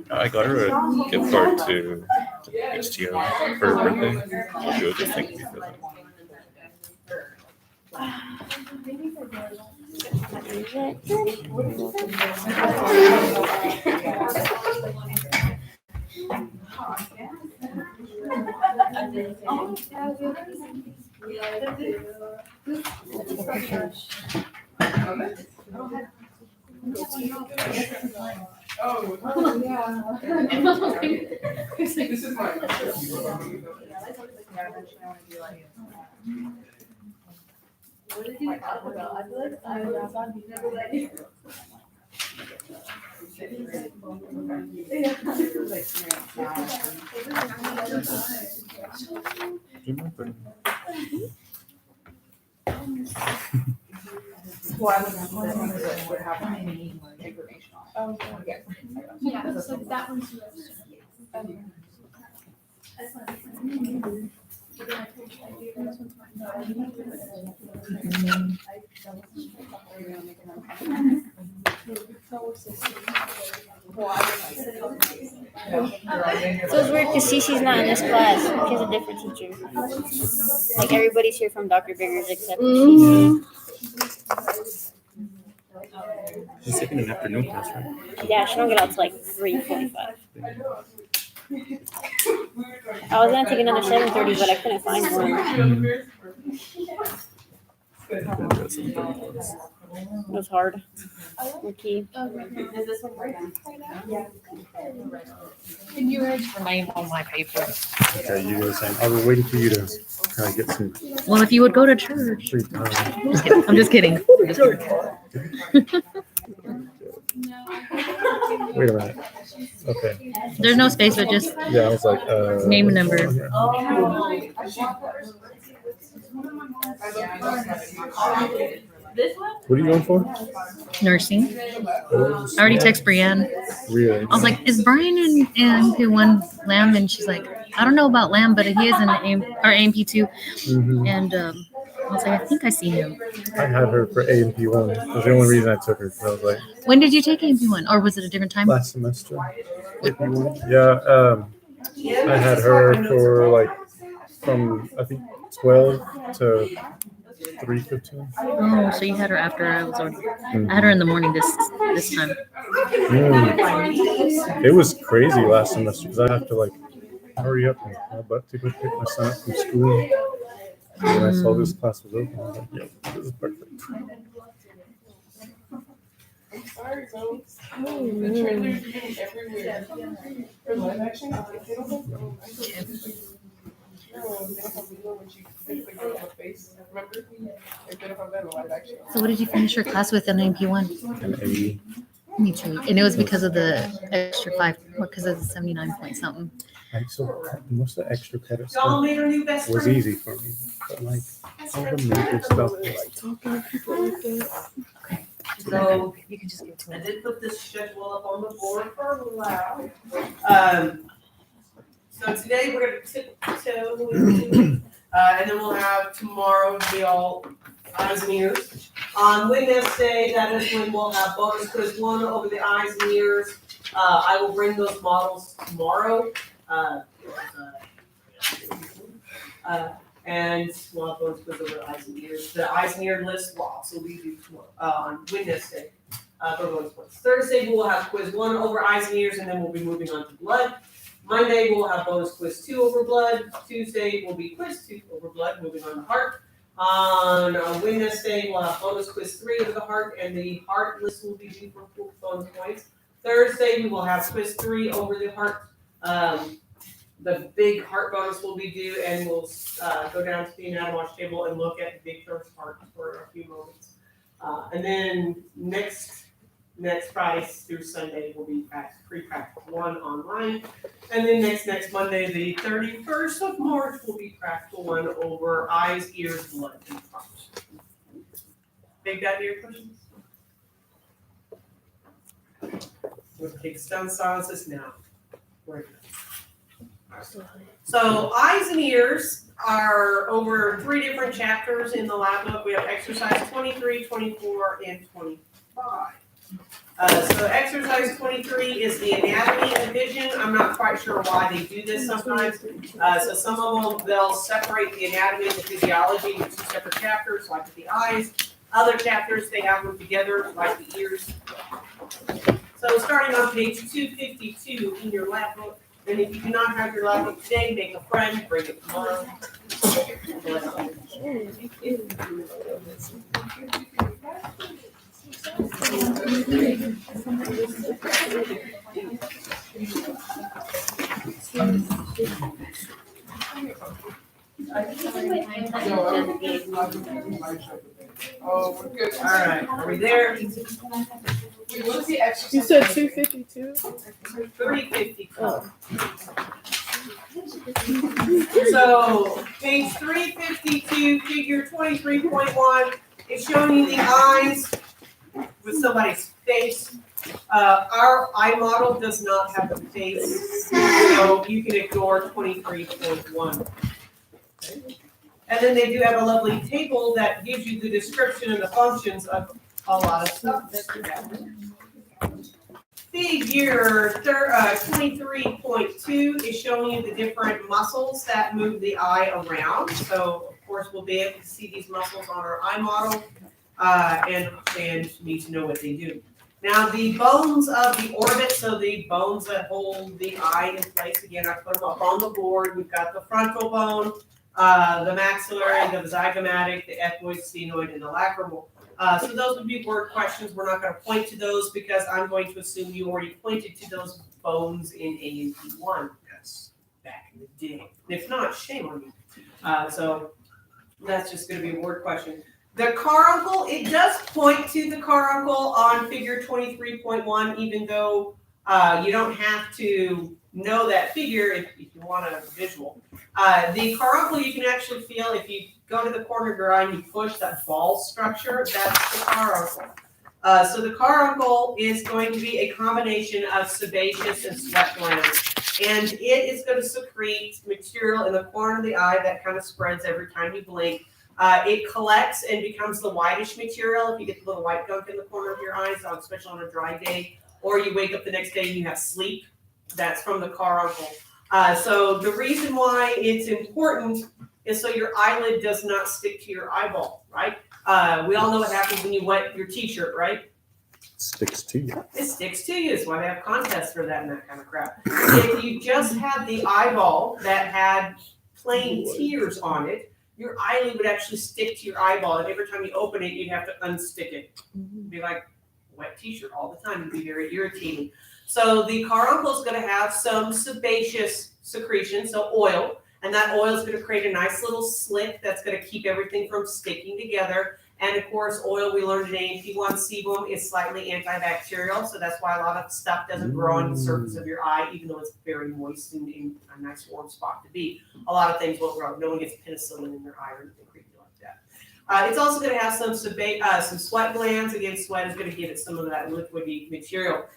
I got her a gift card to HTO for her birthday. She was just thanking me for that. Do you remember? Yeah, so that one's yours. So it's weird because Cece's not in this class. She has a different teacher. Like everybody's here from Dr. Biggers except Cece. Mhm. She's taking an afternoon class, right? Yeah, she don't get out till like 3:45. I was gonna take another 7:30, but I couldn't find one. It was hard. Okay. Can you write your name on my paper? Okay, you were saying, I was waiting for you to kind of get some Well, if you would go to church. free time. I'm just kidding. Wait a minute. Okay. There's no space, but just Yeah, I was like, name and number. What are you going for? Nursing. I already texted Brienne. Really? I was like, is Brian in AMP1 Lamb? And she's like, I don't know about Lamb, but he is in AMP2. Mhm. And I was like, I think I see him. I had her for AMP1. That's the only reason I took her. 'Cause I was like, When did you take AMP1? Or was it a different time? last semester. AP1. Yeah. I had her for like from I think 12 to 3:15. Oh, so you had her after I was already. I had her in the morning this time. It was crazy last semester because I have to like hurry up and my butt to go pick my son up from school. And when I saw this class was open, I was like, "Yep, this is perfect." So what did you finish your class with in AMP1? An 80. Me too. And it was because of the extra 5, because of the 79 point something. Like, so most of the extra credit Y'all stuff made her new best was friend. easy for me, but like all the major stuff, like Talking to people like that. So You can just give it to I me. did put this schedule up on the board for loud. So today we're gonna tiptoe, and then we'll have tomorrow be all eyes and ears. On Wednesday, that is when we'll have bonus quiz 1 over the eyes and ears. I will bring those models tomorrow. And we'll have bonus quiz over the eyes and ears. The eyes and ear list will also be due tomorrow, on Wednesday. For bonus quiz. Thursday, we'll have quiz 1 over eyes and ears, and then we'll be moving on to blood. Monday, we'll have bonus quiz 2 over blood. Tuesday will be quiz 2 over blood, moving on to heart. On Wednesday, we'll have bonus quiz 3 over the heart, and the heart list will be due for full bonus points. Thursday, we will have quiz 3 over the heart. The big heart bonus will be due, and we'll go down to the anatomy watch table and look at the big first heart for a few moments. And then next Friday through Sunday will be pre-practical 1 online. And then next Monday, the 31st of March, will be practical 1 over eyes, ears, blood, and heart. Big got your questions? We'll take stun silences now. We're good. So eyes and ears are over 3 different chapters in the lab book. We have exercise 23, 24, and 25. So exercise 23 is the anatomy and vision. I'm not quite sure why they do this sometimes. So some of them, they'll separate the anatomy and the physiology into 2 separate chapters, like with the eyes. Other chapters, they have them together, like the ears. So starting on page 252 in your lab book, and if you do not have your lab book today, make a friend, bring it tomorrow. All right, are we there? You said 252? 352. Oh. So, page 352, figure 23.1 is showing you the eyes with somebody's face. Our eye model does not have a face, so you can ignore 23.1. And then they do have a lovely table that gives you the description and the functions of a lot of stuff. figure 23.2 is showing you the different muscles that move the eye around. So of course we'll be able to see these muscles on our eye model and need to know what they do. Now the bones of the orbit, so the bones that hold the eye in place, again, I put them up on the board. We've got the frontal bone, the maxillary, the zygomatic, the ethmoid, sphenoid, and the lacrimal. So those would be word questions. We're not going to point to those because I'm going to assume you already pointed to those bones in A&P1. Yes, back in the day. If not, shame on you. So that's just going to be a word question. The caruncle, it does point to the caruncle on figure 23.1, even though you don't have to know that figure if you want a visual. The caruncle you can actually feel if you go to the corner of your eye and you push that ball structure, that's the caruncle. So the caruncle is going to be a combination of sebaceous and sweat glands. And it is going to secrete material in the corner of the eye that kind of spreads every time you blink. It collects and becomes the whitish material if you get the little white gunk in the corner of your eyes, especially on a dry day, or you wake up the next day and you have sleep. That's from the caruncle. So the reason why it's important is so your eyelid does not stick to your eyeball, right? We all know what happens when you wet your t-shirt, right? It sticks to you. It sticks to you. That's why they have contests for that and that kind of crap. If you just had the eyeball that had plain tears on it, your eyelid would actually stick to your eyeball, and every time you open it, you'd have to unstick it. It'd be like a wet t-shirt all the time. It'd be very irritating. So the caruncle is going to have some sebaceous secretion, so oil, and that oil is going to create a nice little slick that's going to keep everything from sticking together. And of course, oil, we learned in A&P1, sebum is slightly antibacterial, so that's why a lot of stuff doesn't grow on the surface of your eye, even though it's very moist and in a nice warm spot to be. A lot of things won't grow. No one gets penicillin in their eye or anything creepy like that. It's also going to have some sweat glands. Again, sweat is going to give it some of that liquidy material.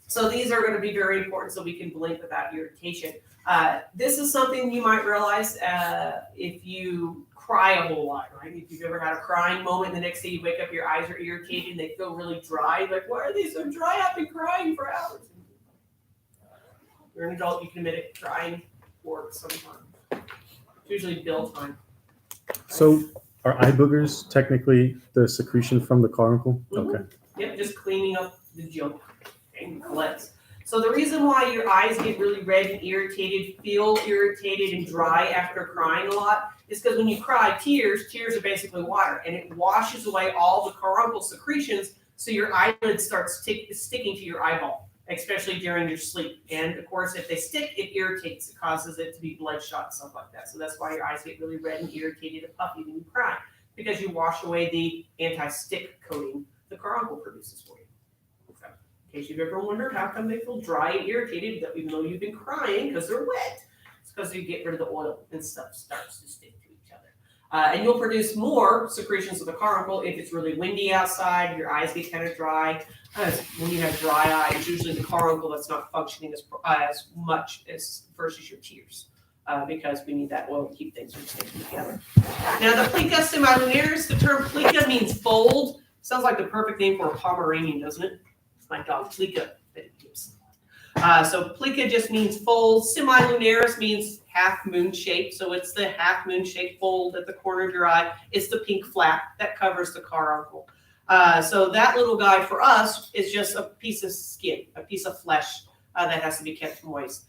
So these are going to be very important so we can blink without irritation. This is something you might realize if you cry a whole lot, right? If you've ever had a crying moment, the next day you wake up, your eyes are irritated and they feel really dry. Like, why are they so dry? I've been crying for hours. You're an adult, you can admit it. Crying works sometimes. It's usually bill time. So are eye boogers technically the secretion from the caruncle? Mhm. Okay. Yep, just cleaning up the junk and collects. So the reason why your eyes get really red and irritated, feel irritated and dry after crying a lot is because when you cry, tears are basically water, and it washes away all the caruncle secretions, so your eyelid starts sticking to your eyeball, especially during your sleep. And of course, if they stick, it irritates. It causes it to be bloodshot, stuff like that. So that's why your eyes get really red and irritated and puffy when you cry, because you wash away the anti-stick coating the caruncle produces for you. In case you've ever wondered how come they feel dry and irritated, even though you've been crying because they're wet. It's because you get rid of the oil and stuff starts to stick to each other. And you'll produce more secretions of the caruncle if it's really windy outside, your eyes get kind of dry. When you have dry eyes, usually the caruncle that's not functioning as much as versus your tears. Because we need that oil to keep things from sticking together. Now the plica semilunaris, the term plica means fold. Sounds like the perfect name for a Pomeranian, doesn't it? My dog Plica that it keeps. So plica just means fold. Semilunaris means half moon shape. So it's the half moon shaped fold at the corner of your eye. It's the pink flap that covers the caruncle. So that little guy for us is just a piece of skin, a piece of flesh that has to be kept moist.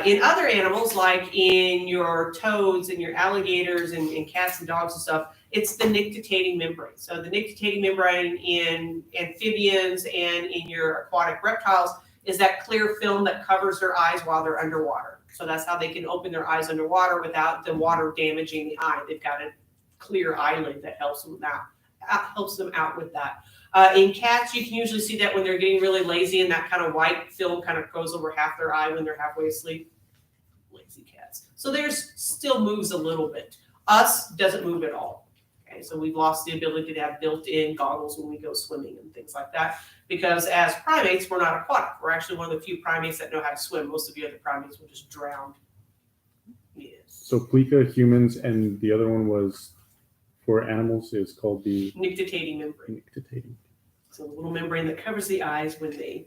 In other animals, like in your toads and your alligators and cats and dogs and stuff, it's the nictitating membrane. So the nictitating membrane in amphibians and in your aquatic reptiles is that clear film that covers their eyes while they're underwater. So that's how they can open their eyes underwater without the water damaging the eye. They've got a clear eyelid that helps them out with that. In cats, you can usually see that when they're getting really lazy and that kind of white film kind of goes over half their eye when they're halfway asleep. Lazy cats. So theirs still moves a little bit. Us doesn't move at all. Okay, so we've lost the ability to have built-in goggles when we go swimming and things like that. Because as primates, we're not aquatic. We're actually one of the few primates that know how to swim. Most of the other primates will just drown. Yes. So plica, humans, and the other one was for animals is called the Nictitating membrane. nictitating. So the little membrane that covers the eyes when they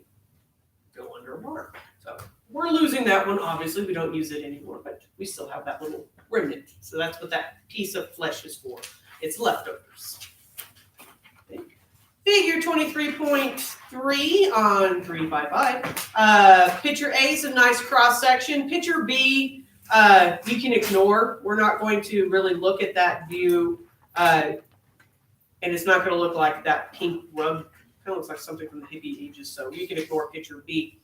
center bar. So we're losing that one. Obviously, we don't use it anymore, but we still have that little remnant. So that's what that piece of flesh is for. It's leftovers. Okay. Figure 23.3 on 355. Picture A is a nice cross section. Picture B, you can ignore. We're not going to really look at that view, and it's not going to look like that pink rug. Kind of looks like something from the hippie ages, so you can ignore picture B.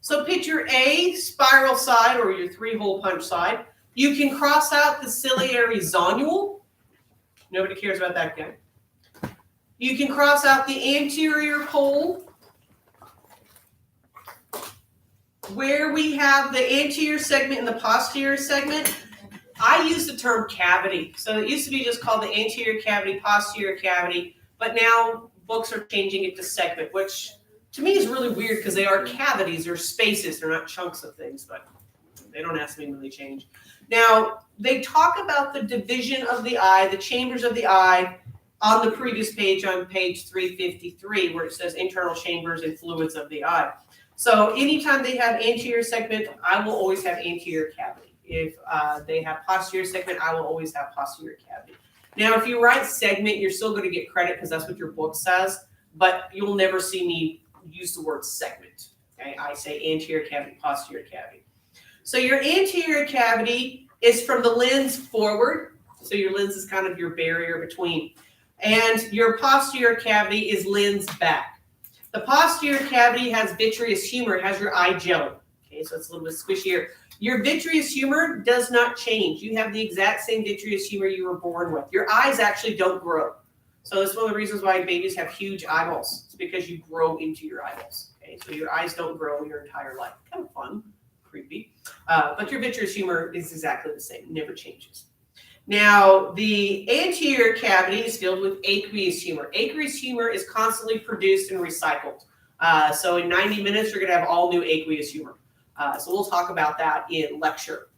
So picture A, spiral side or your 3-hole punch side. You can cross out the ciliary zonule. Nobody cares about that guy. You can cross out the anterior pole. Where we have the anterior segment and the posterior segment, I use the term cavity. So it used to be just called the anterior cavity, posterior cavity, but now books are changing it to segment, which to me is really weird because they are cavities, they're spaces, they're not chunks of things, but they don't ask me when they change. Now, they talk about the division of the eye, the chambers of the eye, on the previous page, on page 353, where it says internal chambers and fluids of the eye. So anytime they have anterior segment, I will always have anterior cavity. If they have posterior segment, I will always have posterior cavity. Now, if you write segment, you're still going to get credit because that's what your book says, but you'll never see me use the word segment. Okay, I say anterior cavity, posterior cavity. So your anterior cavity is from the lens forward. So your lens is kind of your barrier between. And your posterior cavity is lens back. The posterior cavity has vitreous humor, it has your eye jelly. Okay, so it's a little bit squishier. Your vitreous humor does not change. You have the exact same vitreous humor you were born with. Your eyes actually don't grow. So that's one of the reasons why babies have huge eyeballs. It's because you grow into your eyeballs. Okay, so your eyes don't grow your entire life. Kind of fun, creepy. But your vitreous humor is exactly the same, never changes. Now, the anterior cavity is filled with aqueous humor. Aqueous humor is constantly produced and recycled. So in 90 minutes, you're going to have all new aqueous humor. So we'll talk about that in lecture.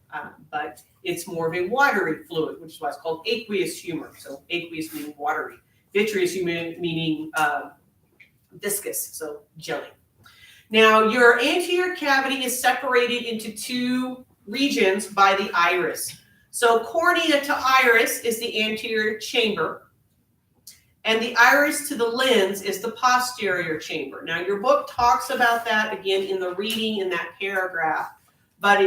But it's more of a watery fluid, which is why it's called aqueous humor. So aqueous meaning watery. Vitreous humor meaning viscous, so jelly. Now, your anterior cavity is separated into two regions by the iris. So cornea to iris is the anterior chamber, and the iris to the lens is the posterior chamber. Now, your book talks about that again in the reading in that paragraph, but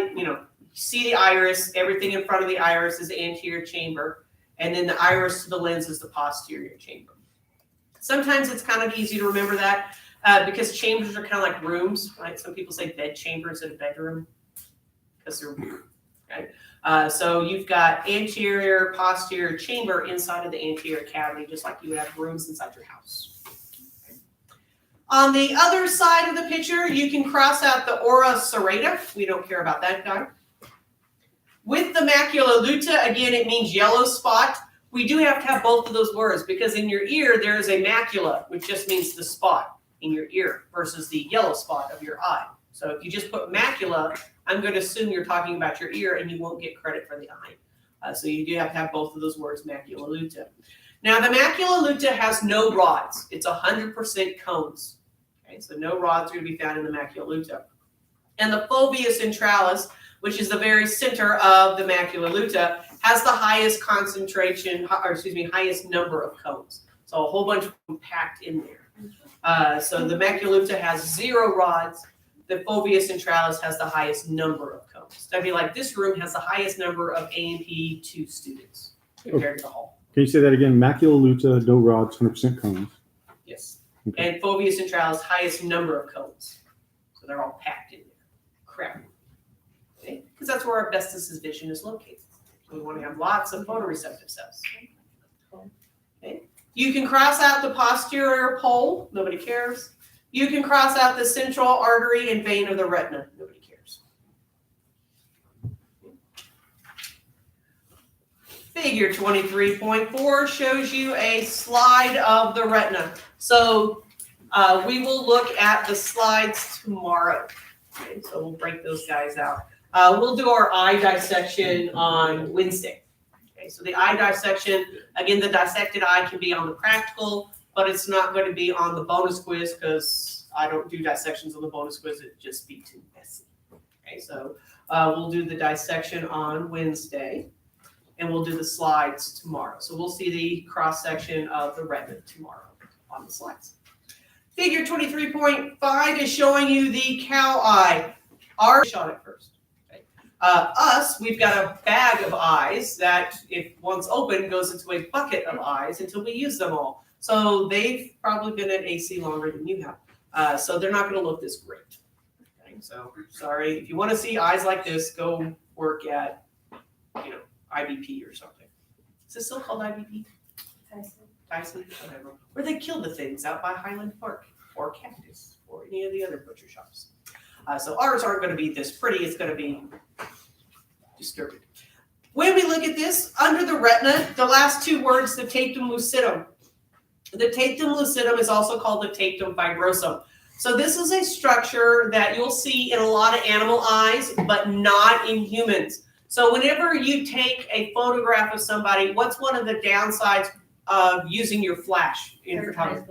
see the iris, everything in front of the iris is the anterior chamber, and then the iris to the lens is the posterior chamber. Sometimes it's kind of easy to remember that because chambers are kind of like rooms, right? Some people say bed chamber instead of bedroom because they're weird, right? So you've got anterior, posterior chamber inside of the anterior cavity, just like you would have rooms inside your house. Okay. On the other side of the picture, you can cross out the ora serrata. We don't care about that guy. With the macula luta, again, it means yellow spot. We do have to have both of those words because in your ear, there is a macula, which just means the spot in your ear versus the yellow spot of your eye. So if you just put macula, I'm going to assume you're talking about your ear and you won't get credit for the eye. So you do have to have both of those words, macula luta. Now, the macula luta has no rods. It's 100% cones. Okay, so no rods are going to be found in the macula luta. And the fovea centralis, which is the very center of the macula luta, has the highest concentration, highest number of cones. So a whole bunch of them packed in there. So the macula luta has 0 rods. The fovea centralis has the highest number of cones. So I'd be like, this room has the highest number of A&P 2 students compared to the hall. Can you say that again? Macula luta, no rods, 100% cones. Yes. Okay. And fovea centralis, highest number of cones. So they're all packed in there. Crap. Okay? Because that's where our Bestis' vision is located. So we want to have lots of photoreceptive cells. Okay? You can cross out the posterior pole. Nobody cares. You can cross out the central artery and vein of the retina. Nobody cares. Figure 23.4 shows you a slide of the retina. So we will look at the slides tomorrow. Okay, so we'll break those guys out. We'll do our eye dissection on Wednesday. Okay, so the eye dissection, again, the dissected eye can be on the practical, but it's not going to be on the bonus quiz because I don't do dissections on the bonus quiz, it'd just be too messy. Okay, so we'll do the dissection on Wednesday, and we'll do the slides tomorrow. So we'll see the cross-section of the retina tomorrow on the slides. Figure 23.5 is showing you the cow eye. Our shot at first. Okay. We've got a bag of eyes that, if once open, goes into a bucket of eyes until we use them all. So they've probably been at AC longer than you have. So they're not going to look this great. Okay. So sorry. If you want to see eyes like this, go work at, IBP or something. Is it still called IBP? Tyson, whatever. Where they kill the things out by Highland Park or Cactus or any of the other butcher shops. So ours aren't going to be this pretty. It's going to be disturbing. When we look at this, under the retina, the last two words, the tapetum lucidum. The tapetum lucidum is also called the tapetum fibrosum. So this is a structure that you'll see in a lot of animal eyes, but not in humans. So whenever you take a photograph of somebody, what's one of the downsides of using your flash in photography?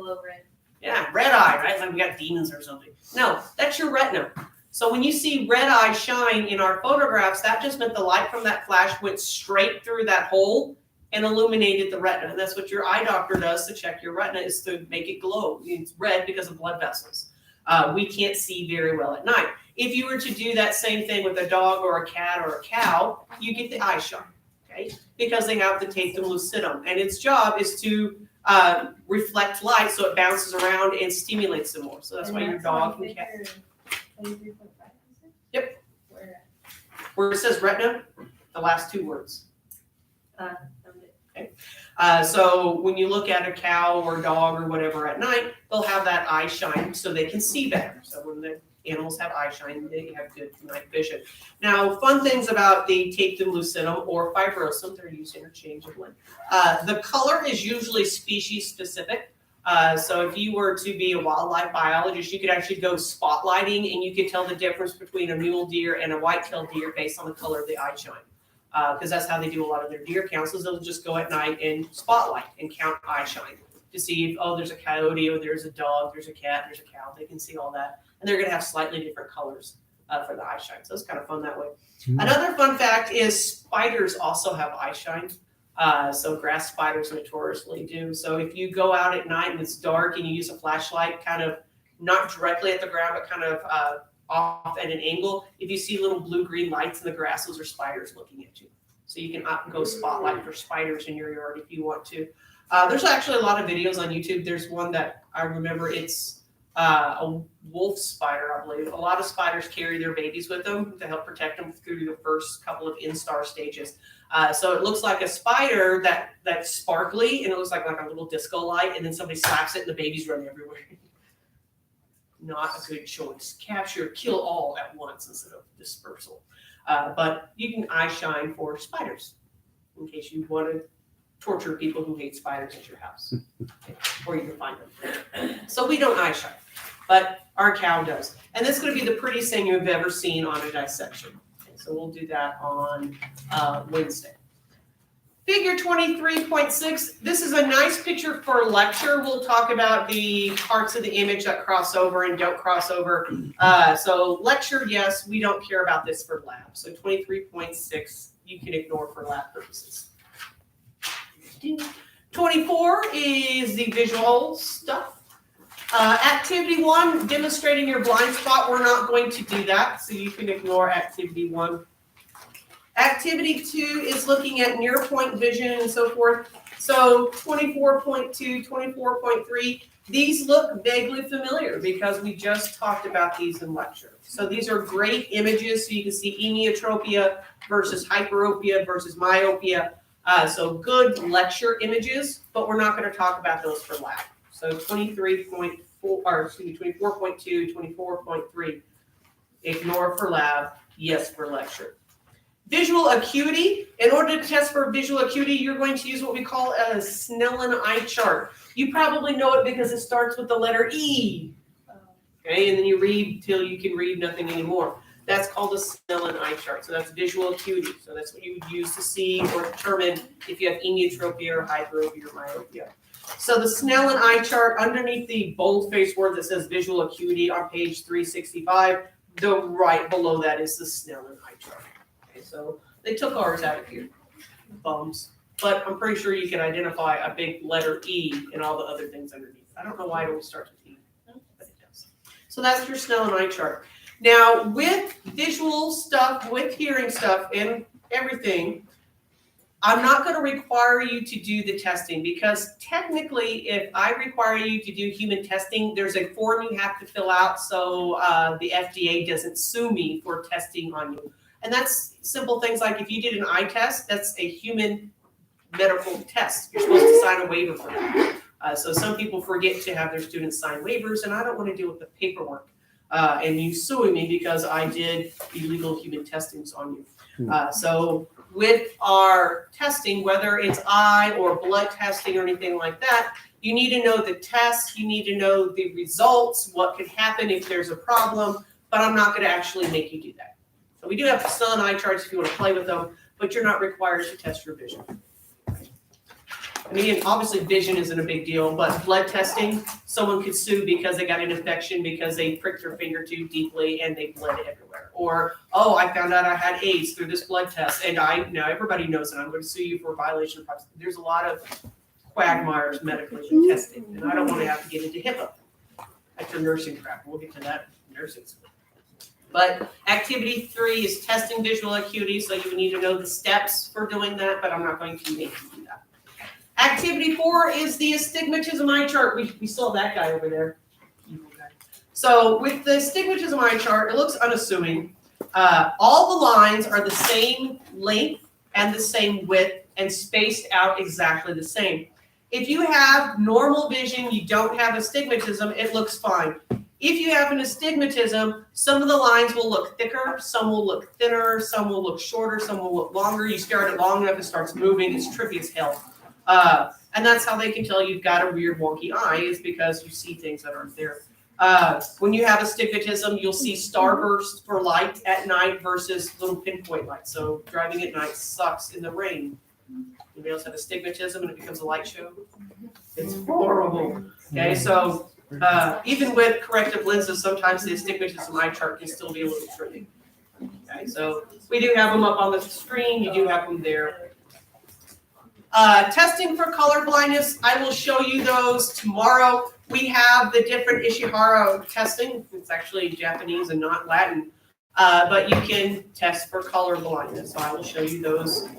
Yeah, red eye, right? Like we got demons or something. No, that's your retina. So when you see red eye shine in our photographs, that just meant the light from that flash went straight through that hole and illuminated the retina. And that's what your eye doctor does to check your retina, is to make it glow. It's red because of blood vessels. We can't see very well at night. If you were to do that same thing with a dog or a cat or a cow, you get the eye shine, okay? Because they have the tapetum lucidum, and its job is to reflect light so it bounces around and stimulates them more. So that's why your dog and cat. Yep. Where it says retina, the last two words. Okay. So when you look at a cow or dog or whatever at night, they'll have that eye shine so they can see better. So when the animals have eye shine, they have good night vision. Now, fun things about the tapetum lucidum or fibrosum, they're used interchangeably. The color is usually species specific. So if you were to be a wildlife biologist, you could actually go spotlighting and you could tell the difference between a mule deer and a white-tailed deer based on the color of the eye shine. Because that's how they do a lot of their deer counts, is they'll just go at night and spotlight and count eye shine to see if, there's a coyote, or there's a dog, there's a cat, there's a cow. They can see all that. And they're going to have slightly different colors for the eye shine. So it's kind of fun that way. Mm-hmm. Another fun fact is spiders also have eye shine. So grass spiders notoriously do. So if you go out at night and it's dark and you use a flashlight, kind of not directly at the ground, but kind of off at an angle, if you see little blue-green lights in the grass, those are spiders looking at you. So you can go spotlight for spiders in your yard if you want to. There's actually a lot of videos on YouTube. There's one that I remember, it's a wolf spider, I believe. A lot of spiders carry their babies with them to help protect them through the first couple of instar stages. So it looks like a spider that's sparkly, and it looks like a little disco light, and then somebody slaps it and the babies run everywhere. Not a good choice. Capture, kill all at once instead of dispersal. But you can eye shine for spiders in case you want to torture people who hate spiders at your house. Okay. Or you can find them. So we don't eye shine, but our cow does. And this is going to be the prettiest thing you've ever seen on a dissection. Okay, so we'll do that on Wednesday. Figure 23.6, this is a nice picture for lecture. We'll talk about the parts of the image that cross over and don't cross over. So lecture, yes, we don't care about this for lab. So 23.6, you can ignore for lab purposes. 24 is the visual stuff. Activity 1, demonstrating your blind spot. We're not going to do that, so you can ignore activity 1. Activity 2 is looking at near point vision and so forth. So 24.2, 24.3, these look vaguely familiar because we just talked about these in lecture. So these are great images, so you can see emmetropia versus hyperopia versus myopia. So good lecture images, but we're not going to talk about those for lab. So 24.2, 24.3, ignore for lab, yes for lecture. Visual acuity. In order to test for visual acuity, you're going to use what we call a Snellen eye chart. You probably know it because it starts with the letter E. Okay, and then you read till you can read nothing anymore. That's called a Snellen eye chart. So that's visual acuity. So that's what you would use to see or determine if you have emmetropia or hyperopia or myopia. So the Snellen eye chart, underneath the bold-faced word that says visual acuity on page 365, the right below that is the Snellen eye chart. Okay, so they took ours out of here, bums. But I'm pretty sure you can identify a big letter E and all the other things underneath. I don't know why it always starts with E, but it does. So that's your Snellen eye chart. Now, with visual stuff, with hearing stuff, and everything, I'm not going to require you to do the testing because technically, if I require you to do human testing, there's a form you have to fill out so the FDA doesn't sue me for testing on you. And that's simple things like if you did an eye test, that's a human medical test. You're supposed to sign a waiver for that. So some people forget to have their students sign waivers, and I don't want to deal with the paperwork and you suing me because I did illegal human testings on you. So with our testing, whether it's eye or blood testing or anything like that, you need to know the tests, you need to know the results, what could happen if there's a problem, but I'm not going to actually make you do that. So we do have Snellen eye charts if you want to play with them, but you're not required to test your vision. I mean, obviously vision isn't a big deal, but blood testing, someone could sue because they got an infection because they pricked their finger too deeply and they bled everywhere. Or, oh, I found out I had AIDS through this blood test and now everybody knows it. I'm going to sue you for a violation of privacy. There's a lot of quagmires medically with testing, and I don't want to have to get into HIPAA. That's your nursing crap. We'll get to that in nursing school. But activity 3 is testing visual acuity, so you need to know the steps for doing that, but I'm not going to make you do that. Activity 4 is the astigmatism eye chart. We saw that guy over there. So with the astigmatism eye chart, it looks unassuming. All the lines are the same length and the same width and spaced out exactly the same. If you have normal vision, you don't have astigmatism, it looks fine. If you have an astigmatism, some of the lines will look thicker, some will look thinner, some will look shorter, some will look longer. You start it long enough, it starts moving. It's trippy as hell. And that's how they can tell you've got a weird wonky eye, is because you see things that aren't there. When you have astigmatism, you'll see starbursts for light at night versus little pinpoint light. So driving at night sucks in the rain. Anybody else have astigmatism and it becomes a light show? It's horrible. Okay, so even with corrective lenses, sometimes the astigmatism eye chart can still be a little tricky. Okay, so we do have them up on the screen. You do have them there. Testing for color blindness, I will show you those tomorrow. We have the different Ishihara testing. It's actually Japanese and not Latin, but you can test for color blindness. So I will show you those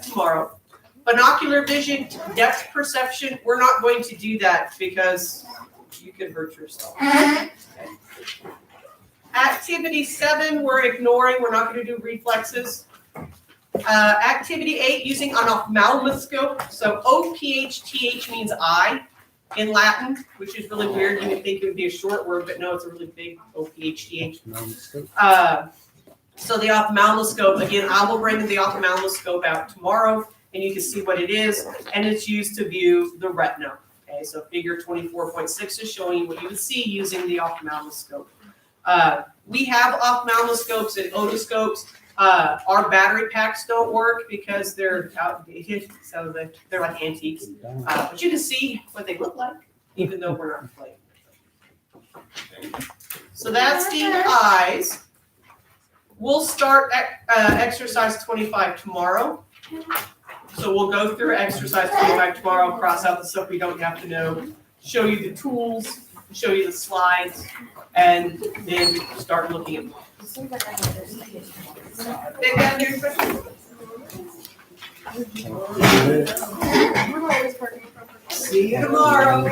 tomorrow. Binocular vision, depth perception, we're not going to do that because you could hurt yourself. Okay. Activity 7, we're ignoring. We're not going to do reflexes. Activity 8, using an ophthalmoscope. So OPHTH means eye in Latin, which is really weird. You would think it would be a short word, but no, it's a really big OPHTH. So the ophthalmoscope, again, I will bring the ophthalmoscope out tomorrow, and you can see what it is, and it's used to view the retina. Okay, so figure 24.6 is showing you what you would see using the ophthalmoscope. We have ophthalmoscopes and otoscopes. Our battery packs don't work because they're outdated, so they're like antiques. But you can see what they look like, even though we're not playing. So that's the eyes. We'll start exercise 25 tomorrow. So we'll go through exercise 25 tomorrow, cross out the stuff we don't have to know, show you the tools, show you the slides, and then start looking at them. See you tomorrow.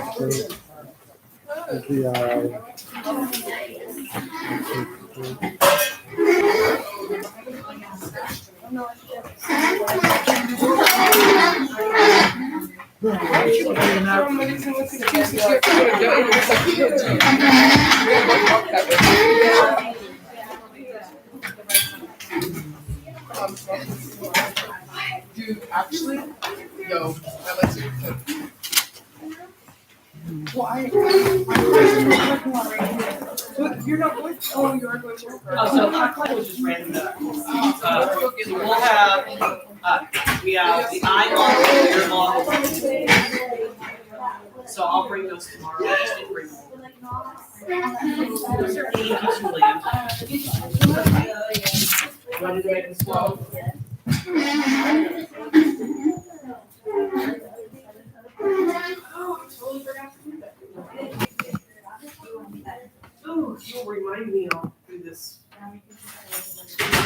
Dude, actually, yo, I like to. Well, I'm working on right here. But you're not going. Oh, you are going to. Oh, so I was just random. We'll have we have the eye model, ear model. so I'll bring those tomorrow. I just didn't bring them. Those are 82 land. Wanted to make them slow.